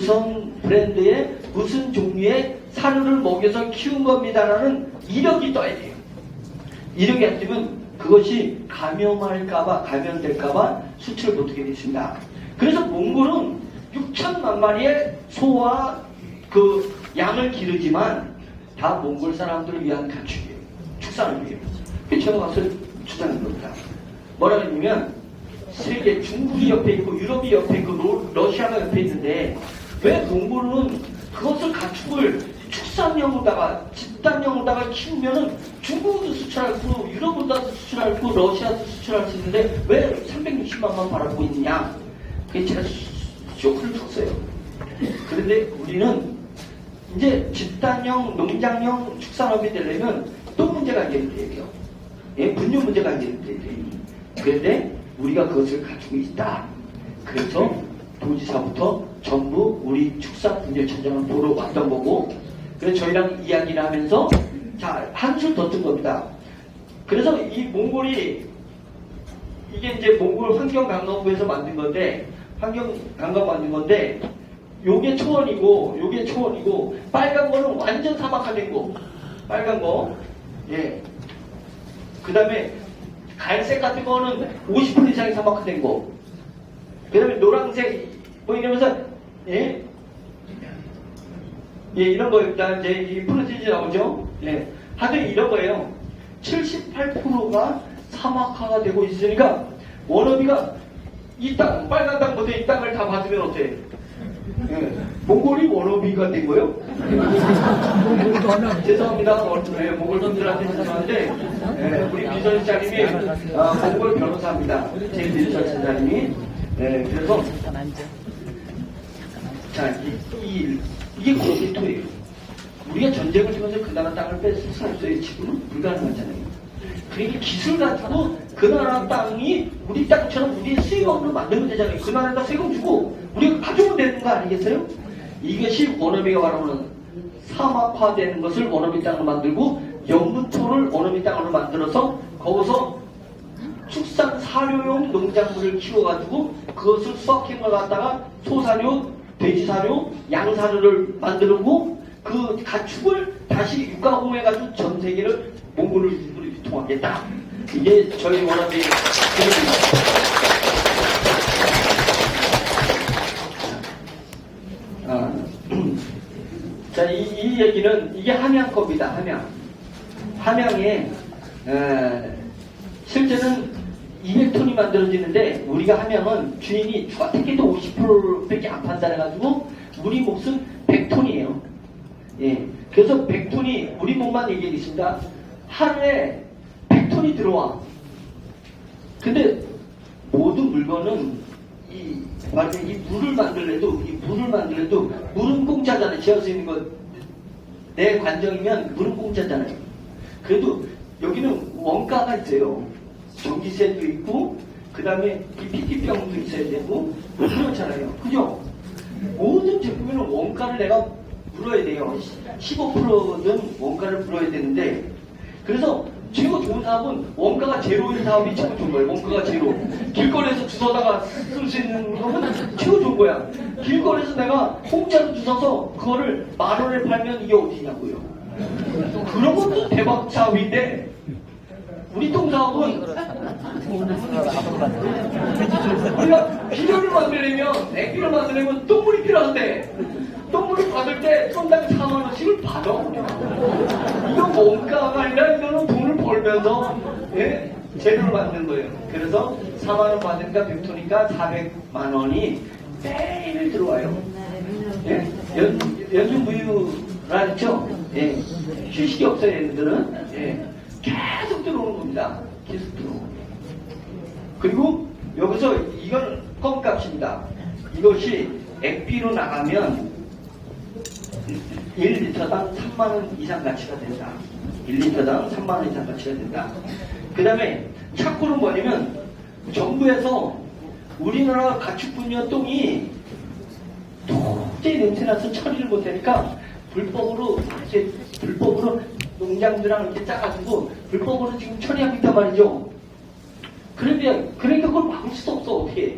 브랜드의 무슨 종류의 사료를 먹여서 키운 겁니다라는 이력이 떠야 돼요. 이력이 안 되면 그것이 감염될까봐 수출을 못하게 됐습니다. 그래서 몽골은 6천만 마리의 소와 그 양을 기르지만 다 몽골 사람들을 위한 가축이에요. 축산을 위해요. 제가 가서 주장한 겁니다. 뭐라 그러냐면 세계 중국이 옆에 있고 유럽이 옆에 있고 러시아가 옆에 있는데 왜 몽골은 그것을 가축을 축산용으로다가 집단용으로다가 키우면은 중국도 수출할 수, 유럽도 수출할 수, 러시아도 수출할 수 있는데 왜 360만만 바라보고 있느냐? 그게 제가 쇼크를 줬어요. 그런데 우리는 이제 집단용, 농장용 축산업이 되려면 또 문제가 해결돼요. 예, 분뇨 문제가 해결돼요. 그런데 우리가 그것을 가지고 있다. 그래서 도지사부터 전부 우리 축산분열천장을 보러 왔던 거고, 그래서 저희랑 이야기를 하면서 자 한술 더 뜬 겁니다. 그래서 이 몽골이 이게 이제 몽골 환경관광부에서 만든 건데, 환경관광 만든 건데, 요게 초원이고 빨간 거는 완전 사막화된 거. 빨간 거. 예. 그 다음에 갈색 같은 거는 50% 이상이 사막화된 거. 그 다음에 노란색 뭐 이러면서 예, 이런 거 일단 이제 이 프로틴이 나오죠. 예. 하여튼 이런 거예요. 78%가 사막화가 되고 있으니까 워너비가 이 땅, 빨간 땅부터 이 땅을 다 받으면 어때? 예. 몽골이 워너비가 된 거예요? 죄송합니다. 몽골 분들한테 죄송한데, 우리 비서실장님이 몽골 변호사입니다. 제 비서실장님이. 그래서, 자, 이게 고속도예요. 우리가 전쟁을 통해서 그 나라 땅을 뺏을 수 없어요. 지금은 불가능하잖아요. 그러니까 기술 가지고 그 나라 땅이 우리 땅처럼 우리 세금으로 만들면 되잖아요. 그 나라에다 세금 주고 우리가 가져오면 되는 거 아니겠어요? 이것이 워너비가 말하는 사막화되는 것을 워너비 땅으로 만들고 영문토를 워너비 땅으로 만들어서 거기서 축산 사료용 농작물을 키워가지고 그것을 수확한 걸 갖다가 소사료, 돼지사료, 양사료를 만들고 그 가축을 다시 육가공해가지고 전 세계를 몽골을 유통하겠다. 이게 저희 워너비 계획입니다. 자, 이 얘기는 이게 함양 겁니다. 함양에 실제는 200톤이 만들어지는데 우리가 함양은 주인이 주가택해도 50%밖에 안 판단해가지고 우리 몫은 100톤이에요. 예, 그래서 100톤이 우리 몸만 얘기하겠습니다. 하루에 100톤이 들어와. 근데 모든 물건은 이 물을 만들래도 물은 공짜잖아요. 지어서 있는 거 내 관정이면 물은 공짜잖아요. 그래도 여기는 원가가 있어요. 전기세도 있고 그 다음에 PP병도 있어야 되고 그렇잖아요. 그죠? 모든 제품에는 원가를 내가 물어야 돼요. 15%든 원가를 물어야 되는데 그래서 최고 좋은 사업은 원가가 제로인 사업이 최고 좋은 거예요. 원가가 제로. 길거리에서 주워다가 쓸 수 있는 거는 최고 좋은 거야. 길거리에서 내가 공짜로 주워서 그거를 10,000원에 팔면 이게 어디냐고요. 그런 것도 대박 사업인데 우리 똥사업은 우리가 비료를 만들려면 액비를 만들려면 똥물이 필요한데 똥물을 받을 때 톤당 4만원씩을 받아. 이거 원가가 아니라 이거는 돈을 벌면서 예? 재료를 만든 거예요. 그래서 4만원 받으니까 100톤이니까 400만원이 매일 들어와요. 예? 연중무휴라 했죠? 예. 휴식이 없어요, 얘네들은. 예. 계속 들어오는 겁니다. 계속 들어오고. 그리고 여기서 이건 껌값입니다. 이것이 액비로 나가면 1리터당 3만원 이상 가치가 된다. 1리터당 3만원 이상 가치가 된다. 그 다음에 착고는 뭐냐면 정부에서 우리나라 가축분뇨 똥이 도저히 냄새나서 처리를 못하니까 불법으로 농장들랑 이렇게 짜가지고 불법으로 지금 처리하고 있단 말이죠. 그러니까 그걸 막을 수도 없어. 어떻게 해.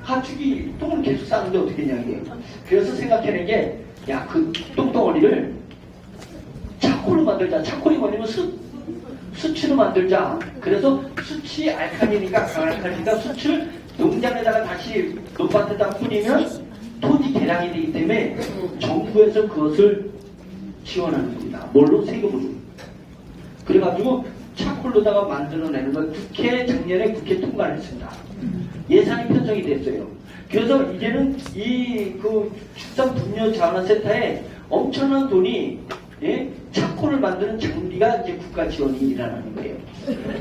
가축이 똥을 계속 싸는데 어떻게 했냐 이게. 그래서 생각해낸 게 야, 그 똥덩어리를 차콜로 만들자. 차콜이 뭐냐면 수치로 만들자. 그래서 수치 알칼리니까 강알칼리니까 수치를 농장에다가 다시 논밭에다 뿌리면 토지 개량이 되기 때문에 정부에서 그것을 지원하는 겁니다. 뭘로? 세금으로. 그래가지고 차콜로다가 만들어내는 걸 작년에 국회 통과를 했습니다. 예산이 편성이 됐어요. 그래서 이제는 그 축산분뇨자원센터에 엄청난 돈이 차콜을 만드는 장비가 이제 국가 지원이 일어나는 거예요.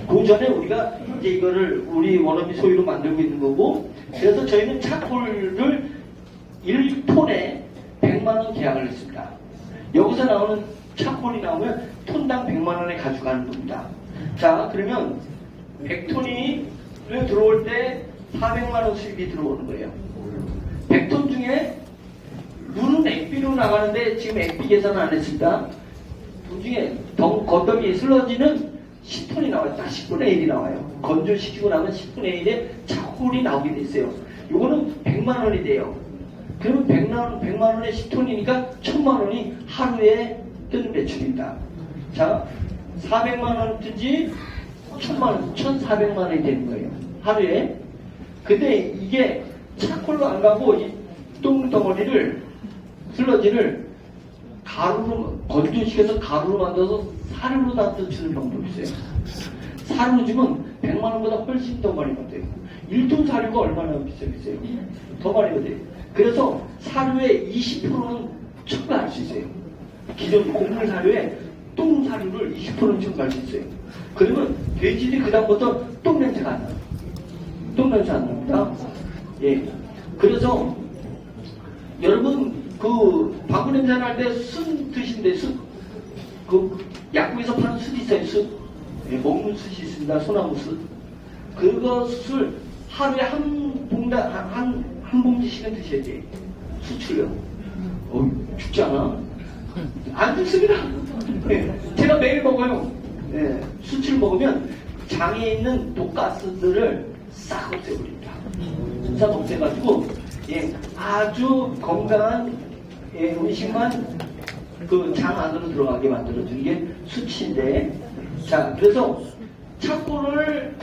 그 전에 우리가 이제 이거를 우리 워너비 소유로 만들고 있는 거고, 그래서 저희는 차콜을 1톤에 100만원 계약을 했습니다. 여기서 나오는 차콜이 나오면 톤당 100만원에 가져가는 겁니다. 자, 그러면 100톤이 들어올 때 400만원 수입이 들어오는 거예요. 100톤 중에 물은 액비로 나가는데 지금 액비 계산 안 했습니다. 그 중에 건더기 슬러지는 10톤이 나와요. 딱 10분의 1이 나와요. 건조시키고 나면 10분의 1에 차콜이 나오게 됐어요. 이거는 100만원이 돼요. 그러면 100만원에 10톤이니까 1000만원이 하루에 뜨는 매출입니다. 자, 400만원든지 1000만원, 1400만원이 되는 거예요. 하루에. 근데 이게 차콜로 안 가고 이 똥덩어리를, 슬러지를 가루로, 건조시켜서 가루로 만들어서 사료로 담아주는 방법이 있어요. 사료로 주면 100만원보다 훨씬 더 많이 받아요. 1톤 사료가 얼마나 비싸겠어요? 더 많이 받아요. 그래서 사료의 20%는 첨가할 수 있어요. 기존 곡물 사료에 똥 사료를 20%는 첨가할 수 있어요. 그러면 돼지들이 그다음부터 똥 냄새가 안 나요. 똥 냄새 안 납니다. 예. 그래서 여러분 그 방구 냄새 날 때 술 드신데 술, 그 약국에서 파는 술 있어요. 술. 먹는 숯이 있습니다. 소나무 숯. 그것을 하루에 한 봉지씩은 드셔야 돼. 수출요. 죽지 않아? 안 죽습니다. 제가 매일 먹어요. 수출 먹으면 장에 있는 독가스들을 싹 없애버립니다. 싹 없애가지고 아주 건강한 음식만 그 장 안으로 들어가게 만들어주는 게 수치인데, 자, 그래서 차코를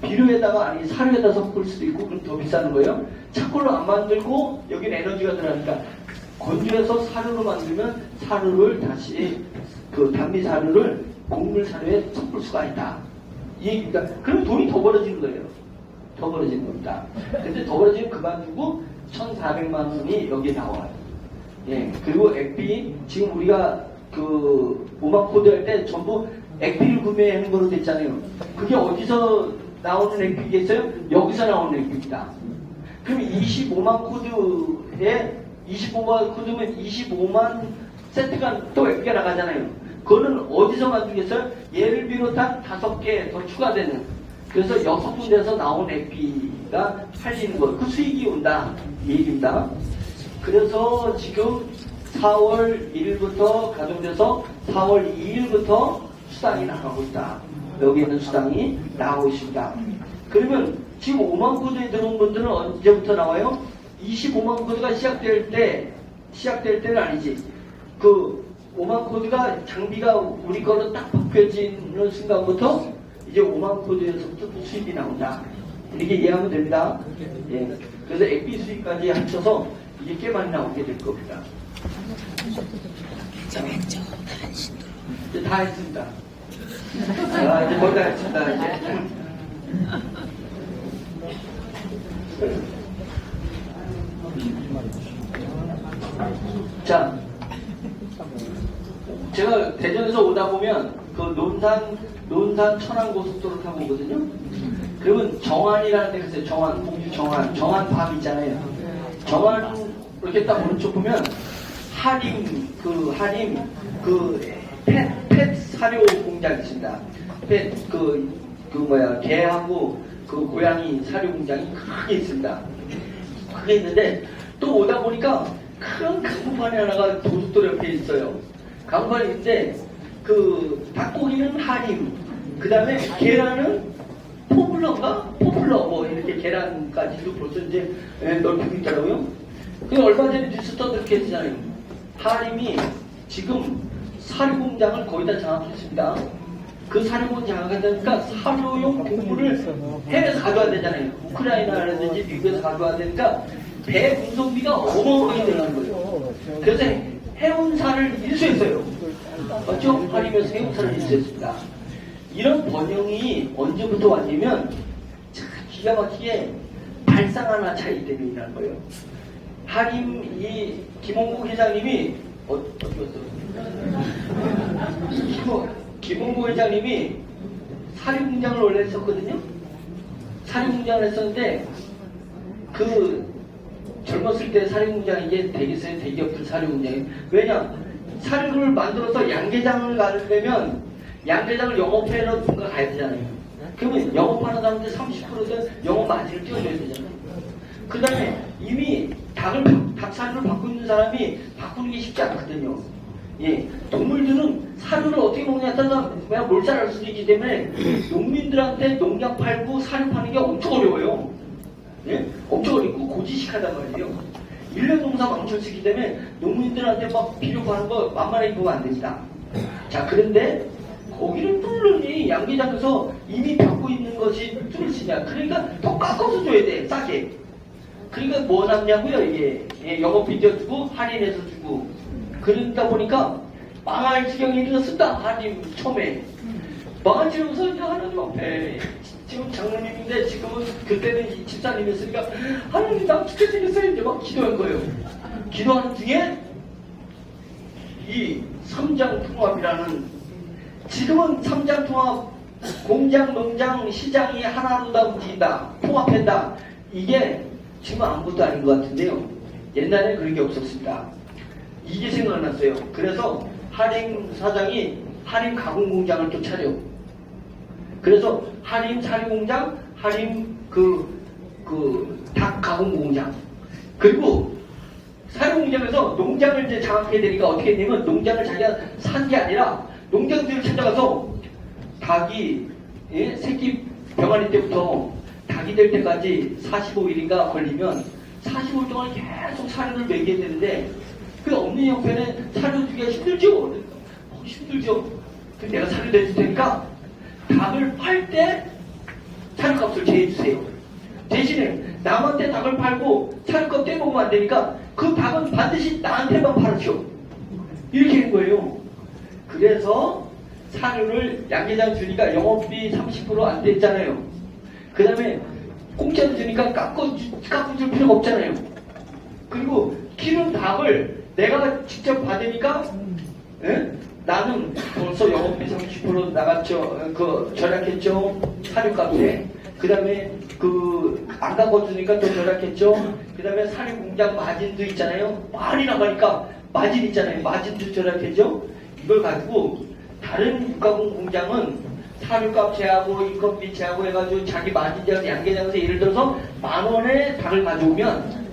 비료에다가 아니 사료에다 섞을 수도 있고 그럼 더 비싸는 거예요. 차코를 안 만들고 여기는 에너지가 들어가니까 건조해서 사료로 만들면 사료를 다시 그 단미 사료를 곡물 사료에 섞을 수가 있다. 이 얘기입니다. 그럼 돈이 더 벌어지는 거예요. 더 벌어지는 겁니다. 근데 더 벌어지면 그만두고 1,400만 원이 여기에 나와요. 그리고 액비 지금 우리가 그 오마코드 할 때 전부 액비를 구매하는 거로 됐잖아요. 그게 어디서 나오는 액비겠어요? 여기서 나오는 액비입니다. 그럼 25만 코드에 25만 코드면 25만 세트가 또 액비가 나가잖아요. 그거는 어디서 만들겠어요? 얘를 비롯한 5개 더 추가되는, 그래서 6군데에서 나온 액비가 팔리는 거예요. 그 수익이 온다 이 얘기입니다. 그래서 지금 4월 1일부터 가동돼서 4월 2일부터 수당이 나가고 있다. 여기에는 수당이 나오고 있습니다. 그러면 지금 5만 코드에 들어온 분들은 언제부터 나와요? 25만 코드가 시작될 때는 아니지. 그 5만 코드가 장비가 우리 거로 딱 바뀌어지는 순간부터 이제 5만 코드에서부터 수입이 나온다. 이렇게 이해하면 됩니다. 그래서 액비 수입까지 합쳐서 이게 꽤 많이 나오게 될 겁니다. 이제 다 했습니다. 이제 거의 다 했습니다. 이제. 자, 제가 대전에서 오다 보면 그 논산 천안 고속도로 타고 오거든요. 그러면 정안이라는 데가 있어요. 정안, 공주 정안 밤 있잖아요. 정안 이렇게 딱 오른쪽 보면 하림 펫 사료 공장 있습니다. 개하고 그 고양이 사료 공장이 크게 있습니다. 크게 있는데 또 오다 보니까 큰 강판이 하나가 고속도로 옆에 있어요. 강판이 있는데 그 닭고기는 하림, 그 다음에 계란은 포플러 뭐 이렇게 계란까지도 벌써 이제 넓히고 있더라고요. 그 얼마 전에 뉴스 떠들게 했잖아요. 하림이 지금 사료공장을 거의 다 장악했습니다. 그 사료공장 장악하니까 사료용 곡물을 해외에서 가져와야 되잖아요. 우크라이나라든지 미국에서 가져와야 되니까 배 운송비가 어마어마하게 들어가는 거예요. 그래서 해운사를 인수했어요. 맞죠? 하림에서 해운사를 인수했습니다. 이런 번영이 언제부터 왔냐면 기가 막히게 발상 하나 차이 때문에 일어난 거예요. 하림 이 김홍국 회장님이 어디 갔어? 김홍국 회장님이 사료공장을 원래 했었거든요. 사료공장을 했었는데 그 젊었을 때 사료공장 이게 되겠어요? 대기업들 사료공장이. 왜냐? 사료를 만들어서 양계장을 가려면 양계장을 영업해서 누군가 가야 되잖아요. 그러면 영업하는 사람들 30%는 영업 마진을 띄워줘야 되잖아요. 그 다음에 이미 닭 사료를 받고 있는 사람이 바꾸는 게 쉽지 않거든요. 동물들은 사료를 어떻게 먹느냐에 따라서 그냥 몰살할 수도 있기 때문에 농민들한테 농약 팔고 사료 파는 게 엄청 어려워요. 엄청 어렵고 고지식하단 말이에요. 1년 농사 망쳐지기 때문에 농민들한테 막 비료 파는 거 만만하게 보면 안 됩니다. 자, 그런데 거기를 뚫느니 양계장에서 이미 받고 있는 것이 뚫을 수 있냐. 그러니까 더 깎아서 줘야 돼, 싸게. 그러니까 뭐 남냐고요, 이게. 영업비 떼주고 할인해서 주고. 그러다 보니까 망할 지경이 이르렀습니다. 하림 처음에. 망할 지경에서 이제 하나님 앞에. 지금 장로님인데 지금은 그때는 집사님이었으니까 하나님 나 죽게 생겼어요. 이제 막 기도한 거예요. 기도하는 중에 이 삼장통합이라는, 지금은 삼장통합, 공장, 농장, 시장이 하나로 다 움직인다. 통합한다. 이게 지금 아무것도 아닌 것 같은데요. 옛날에 그런 게 없었습니다. 이게 생각났어요. 그래서 하림 사장이 할인 가공 공장을 또 차려. 그래서 할인 사료 공장, 할인 닭 가공 공장. 그리고 사료 공장에서 농장을 이제 장악해야 되니까 어떻게 되냐면 농장을 자기가 산 게 아니라 농장들을 찾아가서 닭이 새끼 병아리 때부터 닭이 될 때까지 45일인가 걸리면 45일 동안 계속 사료를 먹여야 되는데 그 없는 형편에 사료 주기가 힘들죠? 힘들죠? 근데 내가 사료 내줄 테니까 닭을 팔 때 사료값을 제해주세요. 대신에 남한테 닭을 팔고 사료값 떼먹으면 안 되니까 그 닭은 반드시 나한테만 팔으시오. 이렇게 한 거예요. 그래서 사료를 양계장 주니까 영업비 30% 안 됐잖아요. 그 다음에 공짜로 주니까 깎아줄 필요가 없잖아요. 그리고 키운 닭을 내가 직접 받으니까 나는 벌써 영업비 30% 나갔죠. 절약했죠. 사료값에. 그 다음에 안 깎아주니까 또 절약했죠. 그 다음에 사료 공장 마진도 있잖아요. 많이 나가니까 마진 있잖아요. 마진도 절약했죠. 이걸 가지고 다른 육가공 공장은 사료값 제하고 인건비 제하고 해가지고 자기 마진 제하고 양계장에서 예를 들어서 10,000원에 닭을 가져오면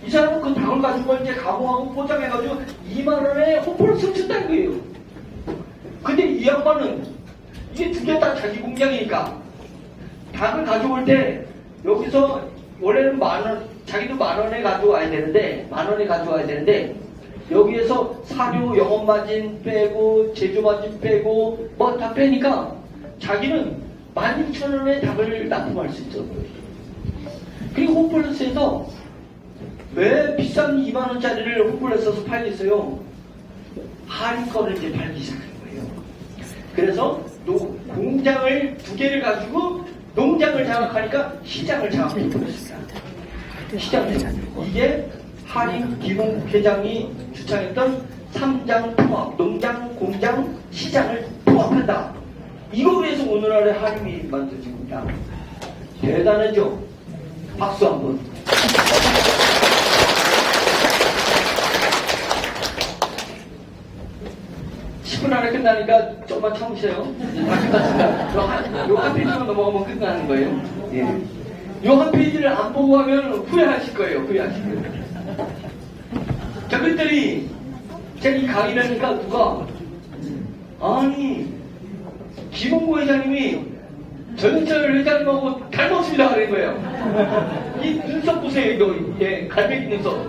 이 사람은 그 닭을 가지고 이제 가공하고 포장해가지고 20,000원에 호포를 훔쳤다는 거예요. 근데 이 양반은 이게 두 개 다 자기 공장이니까 닭을 가져올 때 여기서 원래는 10,000원, 자기도 10,000원에 가져와야 되는데 10,000원에 가져와야 되는데 여기에서 사료 영업마진 빼고 제조마진 빼고 뭐 다 빼니까 자기는 12,000원에 닭을 납품할 수 있죠. 그리고 홈플러스에서 왜 비싼 20,000원짜리를 홈플러스에서 팔겠어요? 할인 거를 이제 팔기 시작한 거예요. 그래서 공장을 두 개를 가지고 농장을 장악하니까 시장을 장악해 버렸습니다. 시장을 이게 한인 기동 회장이 주창했던 3장 통합, 농장, 공장, 시장을 통합한다. 이거 위해서 오늘날의 한인이 만들어진 겁니다. 대단하죠? 박수 한번. 10분 안에 끝나니까 조금만 참으세요. 다 끝났습니다. 요 한 페이지만 넘어가면 끝나는 거예요. 예. 요 한 페이지를 안 보고 하면 후회하실 거예요. 후회하실 거예요. 자, 그랬더니 제가 이 강의를 하니까 누가 아니 김홍구 회장님이 전현철 회장님하고 닮았습니다 그런 거예요. 이 눈썹 보세요. 이거 예, 갈매기 눈썹.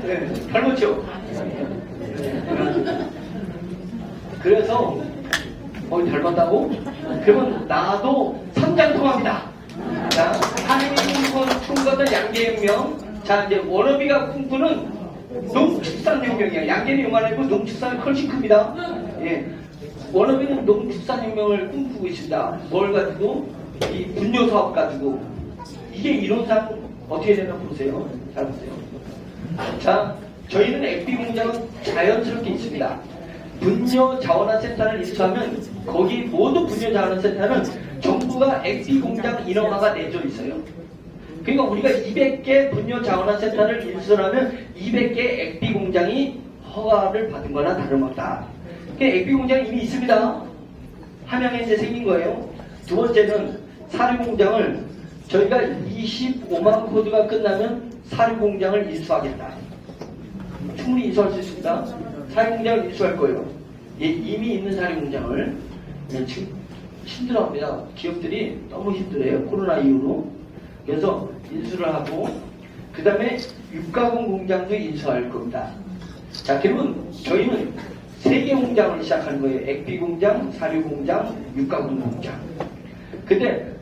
네, 닮았죠? 그래서 닮았다고? 그러면 나도 삼장통합이다. 자, 한인군 총괄의 양계혁명. 자, 이제 워너비가 꿈꾸는 농축산혁명이야. 양계는 요만하고 농축산은 훨씬 큽니다. 예. 워너비는 농축산혁명을 꿈꾸고 있습니다. 뭘 가지고? 이 분뇨 사업 가지고. 이게 이론상 어떻게 되나 보세요. 잘 보세요. 자, 저희는 FB 공장은 자연스럽게 있습니다. 분뇨 자원화 센터를 인수하면 거기 모든 분뇨 자원화 센터는 정부가 FB 공장 인허가가 내줘 있어요. 그러니까 우리가 200개 분뇨 자원화 센터를 인수하면 200개 FB 공장이 허가를 받은 거나 다름없다. 그러니까 FB 공장이 이미 있습니다. 함양에 이제 생긴 거예요. 두 번째는 사료 공장을 저희가 25만 코드가 끝나면 사료 공장을 인수하겠다. 충분히 인수할 수 있습니다. 사료 공장을 인수할 거예요. 예, 이미 있는 사료 공장을. 예, 지금 힘들어합니다. 기업들이 너무 힘들어요. 코로나 이후로. 그래서 인수를 하고 그 다음에 육가공 공장도 인수할 겁니다. 자, 그러면 저희는 3개 공장을 시작하는 거예요. 액비 공장, 사료 공장, 육가공 공장. 근데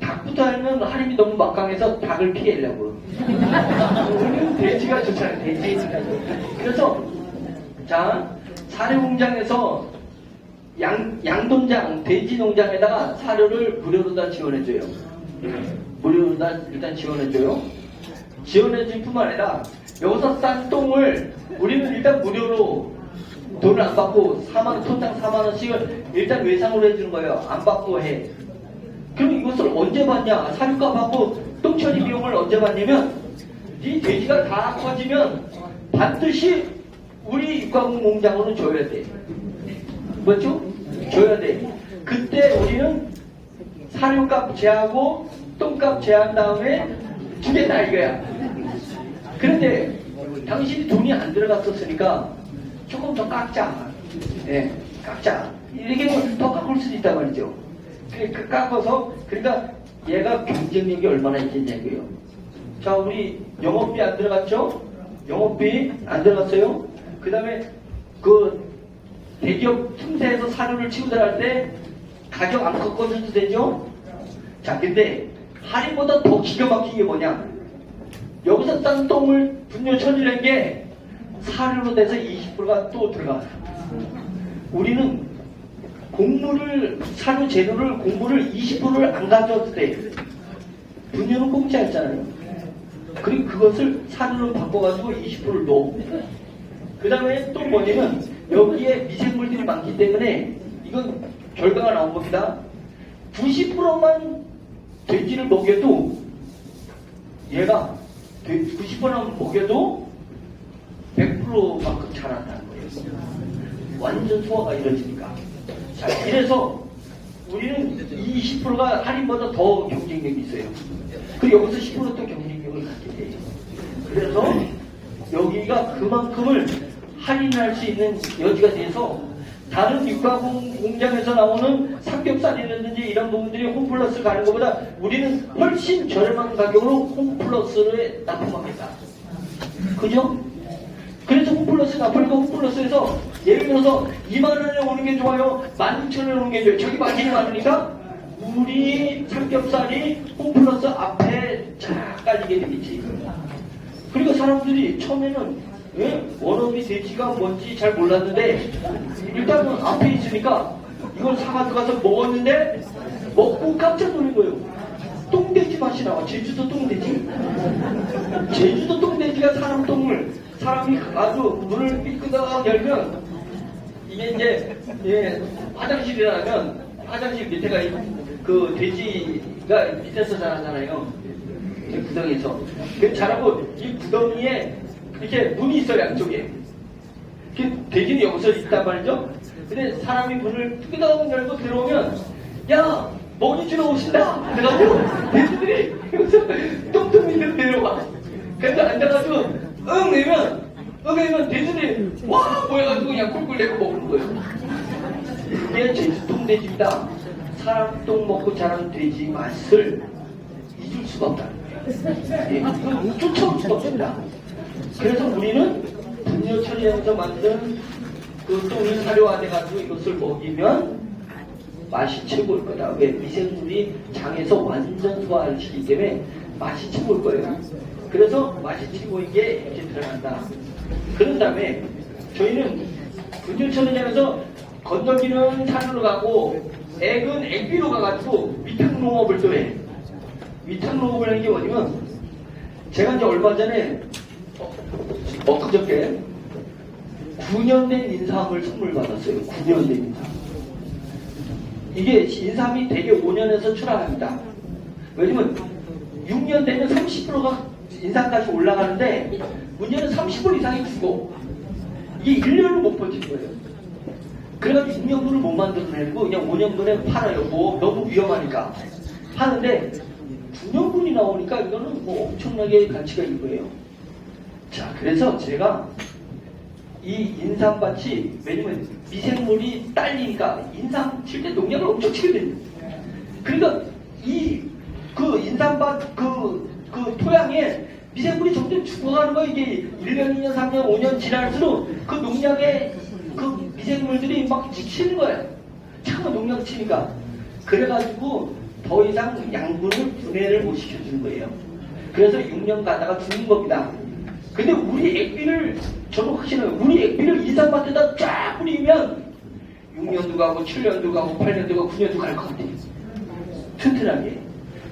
닭부터 하면 할인이 너무 막강해서 닭을 피하려고. 우리는 돼지가 좋잖아요. 돼지. 그래서 자, 사료 공장에서 양동장, 돼지 농장에다가 사료를 무료로 다 지원해줘요. 무료로 다 일단 지원해줘요. 지원해줄 뿐만 아니라 여기서 싼 똥을 우리는 일단 무료로 돈을 안 받고 톤당 4만원씩을 일단 외상으로 해주는 거예요. 안 받고 해. 그럼 이것을 언제 받냐? 사료값하고 똥처리 비용을 언제 받냐면 이 돼지가 다 커지면 반드시 우리 육가공 공장으로 줘야 돼. 맞죠? 줘야 돼. 그때 우리는 사료값 제하고 똥값 제한 다음에 주겠다 이거야. 그런데 당신이 돈이 안 들어갔었으니까 조금 더 깎자. 네, 깎자. 이렇게 더 깎을 수도 있단 말이죠. 그 깎아서, 그러니까 얘가 경쟁력이 얼마나 있겠냐고요. 자, 우리 영업비 안 들어갔죠? 영업비 안 들어갔어요? 그 다음에 그 대기업 틈새에서 사료를 치고 들어갈 때 가격 안 꺾어줘도 되죠? 자, 근데 할인보다 더 기가 막힌 게 뭐냐? 여기서 딴 똥을 분뇨 처리한 게 사료로 돼서 20%가 또 들어가. 우리는 곡물을, 사료 재료를, 곡물을 20%를 안 가져도 돼. 분뇨는 공짜였잖아요. 그리고 그것을 사료로 바꿔가지고 20%를 넣어. 그 다음에 또 뭐냐면, 여기에 미생물들이 많기 때문에, 이건 결과가 나온 겁니다. 90%만 돼지를 먹여도, 얘가 90%만 먹여도 100%만큼 자란다는 거예요. 완전 소화가 이루어지니까. 자, 이래서 우리는 20%가 할인보다 더 경쟁력이 있어요. 그리고 여기서 10%또 경쟁력을 갖게 돼요. 그래서 여기가 그만큼을 할인할 수 있는 여지가 돼서 다른 육가공 공장에서 나오는 삼겹살이라든지 이런 부분들이 홈플러스 가는 것보다 우리는 훨씬 저렴한 가격으로 홈플러스를 납품합니다. 그죠? 그래서 홈플러스 납품하니까 홈플러스에서 예를 들어서 2만원에 오는 게 좋아요? 16,000원에 오는 게 좋아요? 저기 마진이 많으니까 우리 삼겹살이 홈플러스 앞에 쫙 깔리게 되겠지. 그리고 사람들이 처음에는 원어미 돼지가 뭔지 잘 몰랐는데 일단은 앞에 있으니까 이걸 사가지고 가서 먹었는데 먹고 깜짝 놀란 거예요. 똥돼지 맛이 나와. 제주도 똥돼지. 제주도 똥돼지가 사람 똥을 사람이 아주 문을 삐끄덕 열면 이게 이제 화장실이라면 화장실 밑에가 그 돼지가 밑에서 자라잖아요. 구덩이에서. 그 자라고 이 구덩이에 이렇게 문이 있어요, 양쪽에. 돼지는 여기서 있단 말이죠. 근데 사람이 문을 뚜기덩 열고 들어오면, 야, 먹이 주러 오신다! 그래가지고, 돼지들이 여기서 똥똥이들 내려와. 그래서 앉아가지고, 응! 이면 돼지들이, 와! 모여가지고 그냥 꿀꿀 내고 먹는 거예요. 그게 제주 똥돼지입니다. 사람 똥 먹고 자란 돼지 맛을 잊을 수가 없다는 거예요. 쫓아올 수가 없습니다. 그래서 우리는 분뇨 처리해서 만든 그 똥이 사료화돼가지고 이것을 먹이면 맛이 최고일 거다. 왜? 미생물이 장에서 완전 소화를 시키기 때문에 맛이 최고일 거예요. 그래서 맛이 최고인 게 이렇게 들어간다. 그런 다음에 저희는 분뇨 처리장에서 건더기는 산으로 가고 액은 액비로 가가지고 위탁농업을 또 해. 위탁농업을 하는 게 뭐냐면 제가 이제 얼마 전에 엊그저께 9년 된 인삼을 선물 받았어요. 9년 된 인삼. 이게 인삼이 대개 5년에서 출하합니다. 왜냐면 6년 되면 30%가 인삼값이 올라가는데 문제는 30% 이상이 죽어. 이게 1년을 못 버티는 거예요. 그래가지고 6년분을 못 만들어내고 그냥 5년분에 팔아요. 뭐 너무 위험하니까. 파는데 9년분이 나오니까 이거는 뭐 엄청나게 가치가 있는 거예요. 자, 그래서 제가 이 인삼밭이, 왜냐면 미생물이 딸리니까 인삼 칠 때 농약을 엄청 치거든요. 그러니까 그 인삼밭 그 토양에 미생물이 점점 죽어가는 거예요. 이게 1년, 2년, 3년, 5년 지날수록 그 농약에 그 미생물들이 막 치는 거예요. 자꾸 농약 치니까. 그래가지고 더 이상 양분을 분해를 못 시켜주는 거예요. 그래서 6년 가다가 죽는 겁니다. 근데 우리 액비를, 저는 확신해요. 우리 액비를 인삼밭에다 쫙 뿌리면 6년도 가고 7년도 가고 8년도 가고 9년도 갈 것 같아요. 튼튼하게.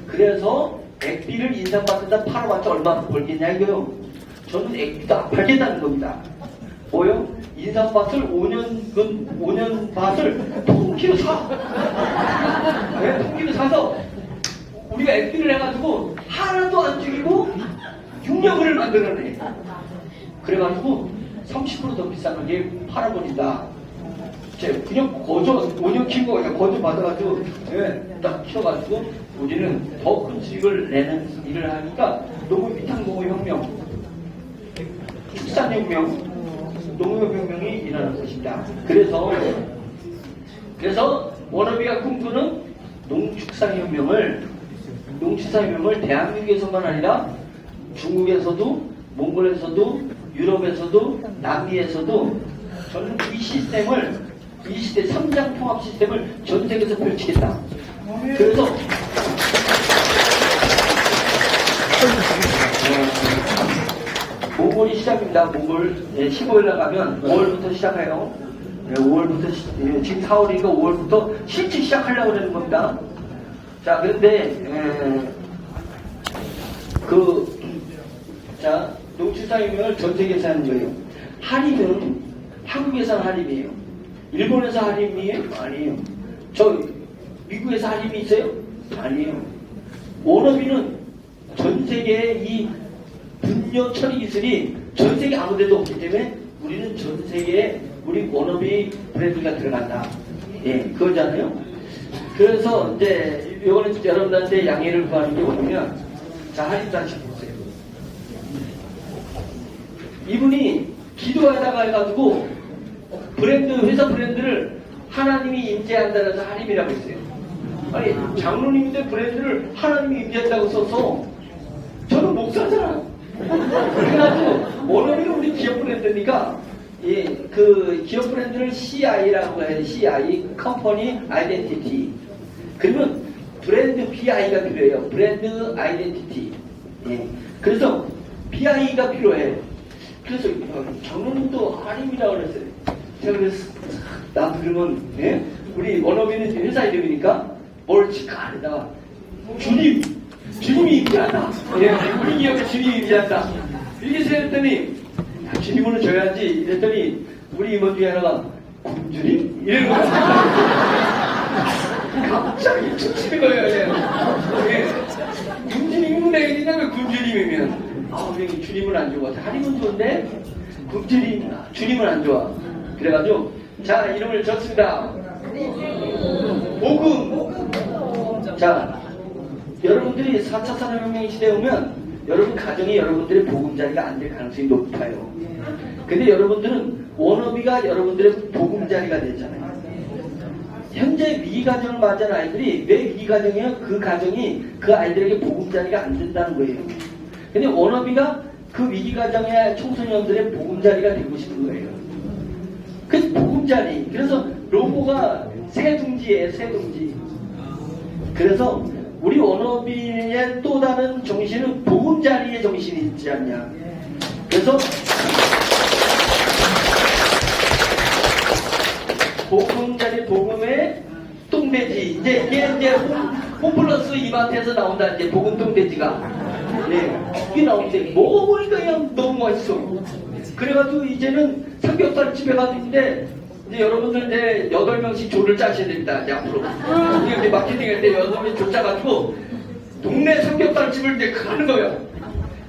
그래서 액비를 인삼밭에다 팔아봤자 얼마 벌겠냐 이거요. 저는 액비도 안 팔겠다는 겁니다. 뭐요? 인삼밭을 5년 밭을 통키로 사. 네, 통키로 사서 우리가 액비를 해가지고 하나도 안 죽이고 6년을 만들어내. 그래가지고 30%더 비싼 가격에 팔아버린다. 그냥 거저 5년 킨 거예요. 거저 받아가지고 딱 키워가지고 우리는 더 큰 수익을 내는 일을 하니까 농업혁명, 축산혁명, 농업혁명이 일어날 것입니다. 그래서 워너비가 꿈꾸는 농축산혁명을 대한민국에서만 아니라 중국에서도, 몽골에서도, 유럽에서도, 남미에서도 저는 이 시대 3장 통합 시스템을 전 세계에서 펼치겠다. 그래서 몽골이 시작입니다. 몽골 15일날 가면 5월부터 시작해요. 5월부터 지금 4월이니까 5월부터 실제 시작하려고 하는 겁니다. 자, 그런데 농축산혁명을 전 세계에서 하는 거예요. 한림은 한국에서는 한림이에요. 일본에서 한림이에요? 아니에요. 미국에서 한림이 있어요? 아니에요. 워너비는 전 세계에 이 분뇨 처리 기술이 전 세계 아무데도 없기 때문에 우리는 전 세계에 우리 워너비 브랜드가 들어간다. 예, 그거잖아요. 그래서 이제 이거는 여러분들한테 양해를 구하는 게 뭐냐면, 자, 한림단식 보세요. 이분이 기도하다가 해가지고 회사 브랜드를 하나님이 임재한다고 해서 한림이라고 했어요. 아니, 장로님인데 브랜드를 하나님이 임재한다고 써서 저는 목사잖아. 그래가지고 워너비는 우리 기업 브랜드니까 그 기업 브랜드를 CI라고 해요. CI, 컴퍼니 아이덴티티. 그러면 브랜드 BI가 필요해요. 브랜드 아이덴티티. 예. 그래서 BI가 필요해. 그래서 장로님도 한림이라고 그랬어요. 제가 그래서 그러면 우리 워너비는 회사 이름이니까 뭘 칠까 하다가 주님이 임재한다. 우리 기업에 주님이 임재한다. 이렇게 생각했더니 주님으로 줘야지 이랬더니 우리 임원 중에 하나가 군주님? 이러는 거야. 갑자기 툭치는 거예요. 군주님이면 되겠냐? 왜 군주님이면? 우리 주님은 안 좋아. 한림은 좋은데 주님은 안 좋아. 그래가지고 자, 이름을 적습니다. 복음. 자, 여러분들이 4차 산업혁명 시대에 오면 여러분 가정이 여러분들의 보금자리가 안 될 가능성이 높아요. 근데 여러분들은 워너비가 여러분들의 보금자리가 되잖아요. 현재 위기가정을 맞은 아이들이 왜 위기가정이에요? 그 가정이 그 아이들에게 보금자리가 안 된다는 거예요. 근데 워너비가 그 위기가정의 청소년들의 보금자리가 되고 싶은 거예요. 그 보금자리. 그래서 로고가 새둥지예요. 새둥지. 그래서 우리 워너비의 또 다른 정신은 보금자리의 정신이 있지 않냐. 그래서 보금자리, 복음의 똥돼지. 이제 이게 홈플러스 이마트에서 나온다. 이제 복음 똥돼지가. 이게 나오는데 먹어보니까 그냥 너무 맛있어. 그래가지고 이제는 삼겹살 집에 갔는데 이제 여러분들 이제 8명씩 조를 짜셔야 됩니다. 이제 앞으로. 이제 마케팅 할 때 8명씩 조 짜가지고 동네 삼겹살집을 이제 가는 거예요.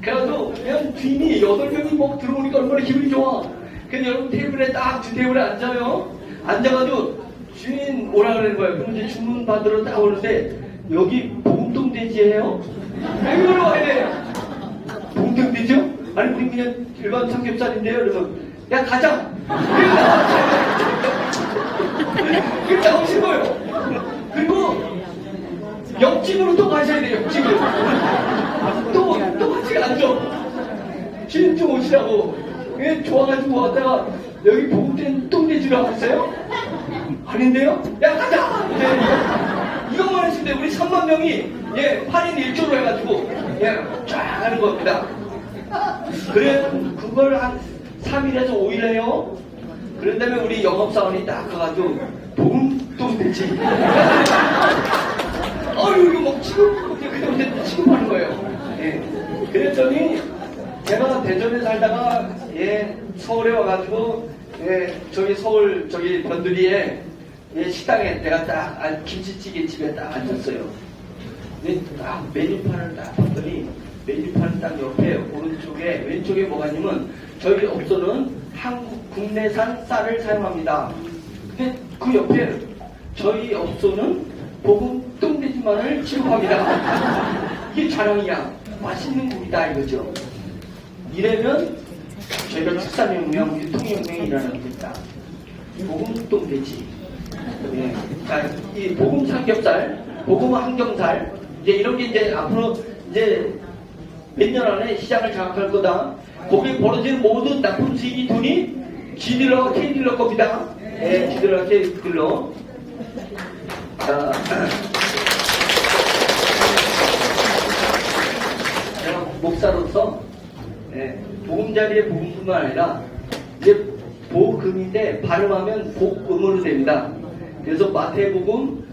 그래가지고 그냥 주인이 8명이 막 들어오니까 얼마나 기분이 좋아. 그래서 여러분 테이블에 딱 주 테이블에 앉아요. 앉아가지고 주인 오라 그러는 거예요. 그럼 이제 주문 받으러 딱 오는데 여기 봉동돼지예요? 왜 그러러 와야 돼? 봉동돼지요? 아니 우리 그냥 일반 삼겹살인데요. 그러면 야 가자. 그게 나오신 거예요. 그리고 옆집으로 또 가셔야 돼요. 옆집으로. 또 같이 앉아. 주인 좀 오시라고. 좋아가지고 왔다가 여기 봉된 똥돼지로 왔어요? 아닌데요? 야 가자. 이것만 했는데 우리 3만 명이 8인 1조로 해가지고 쫙 하는 겁니다. 그래 그걸 한 3일에서 5일 해요. 그런 다음에 우리 영업사원이 딱 가가지고 똥돼지. 이거 막 취급하는 거예요. 그랬더니 제가 대전에 살다가 서울에 와가지고 저기 서울 저기 변두리에 식당에 내가 딱 김치찌개 집에 딱 앉았어요. 딱 메뉴판을 딱 봤더니 매립하는 땅 옆에 오른쪽에 왼쪽에 뭐가 있냐면 저희 업소는 한국 국내산 쌀을 사용합니다. 근데 그 옆에 저희 업소는 복음 똥돼지만을 취급합니다. 이게 자랑이야. 맛있는 고기다 이거죠. 이래면 저희가 축산혁명, 유통혁명이 일어나는 겁니다. 복음 똥돼지. 네. 자, 이 복음 삼겹살, 복음 항정살, 이제 이런 게 이제 앞으로 이제 몇 년 안에 시장을 장악할 거다. 거기에 벌어지는 모든 나쁜 수익이 돈이 G딜러, K딜러 겁니다. 네, G딜러, K딜러. 자, 제가 목사로서 복음자리의 복음뿐만 아니라 이제 복음인데 발음하면 복음으로 됩니다. 그래서 마태복음,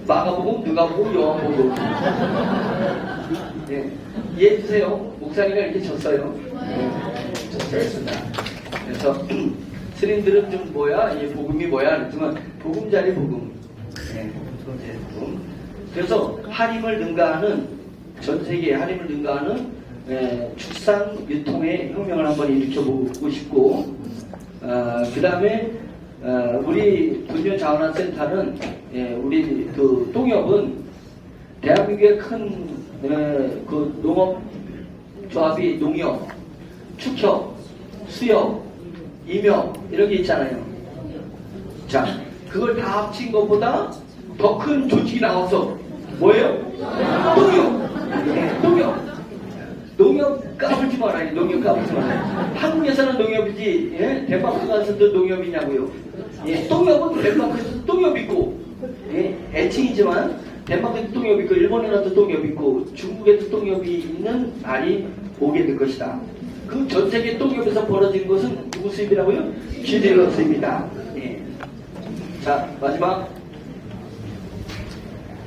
마가복음, 누가복음, 요한복음. 네, 이해해주세요. 목사님이 이렇게 졌어요. 졌습니다. 그래서 스님들은 좀 뭐야? 이 복음이 뭐야? 그랬지만 복음자리 복음. 네, 복음. 그래서 하림을 능가하는 전 세계에 하림을 능가하는 축산 유통의 혁명을 한번 일으켜보고 싶고, 그 다음에 우리 분뇨자원화센터는 우리 그 농협은 대한민국의 큰 그 농업조합이 농협, 축협, 수협, 임협 이런 게 있잖아요. 자, 그걸 다 합친 것보다 더 큰 조직이 나와서 뭐예요? 농협. 네, 농협. 농협 까불지 말아요. 농협 까불지 말아요. 한국에서는 농협이지, 예? 덴마크 가서도 농협이냐고요. 예, 농협은 덴마크에서 농협 있고, 예, 애칭이지만 덴마크에도 농협이 있고, 일본에도 농협이 있고, 중국에도 농협이 있는 날이 오게 될 것이다. 그 전 세계 농협에서 벌어진 것은 누구 수입이라고요? G딜러 수입이다. 예. 자, 마지막.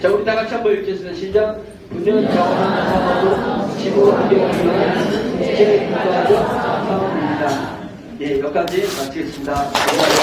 자, 우리 다 같이 한번 읽겠습니다. 시작. 분뇨자원화 사업으로 지구 환경을 위한 국제 국가적 사업입니다. 예, 여기까지 마치겠습니다. 감사합니다.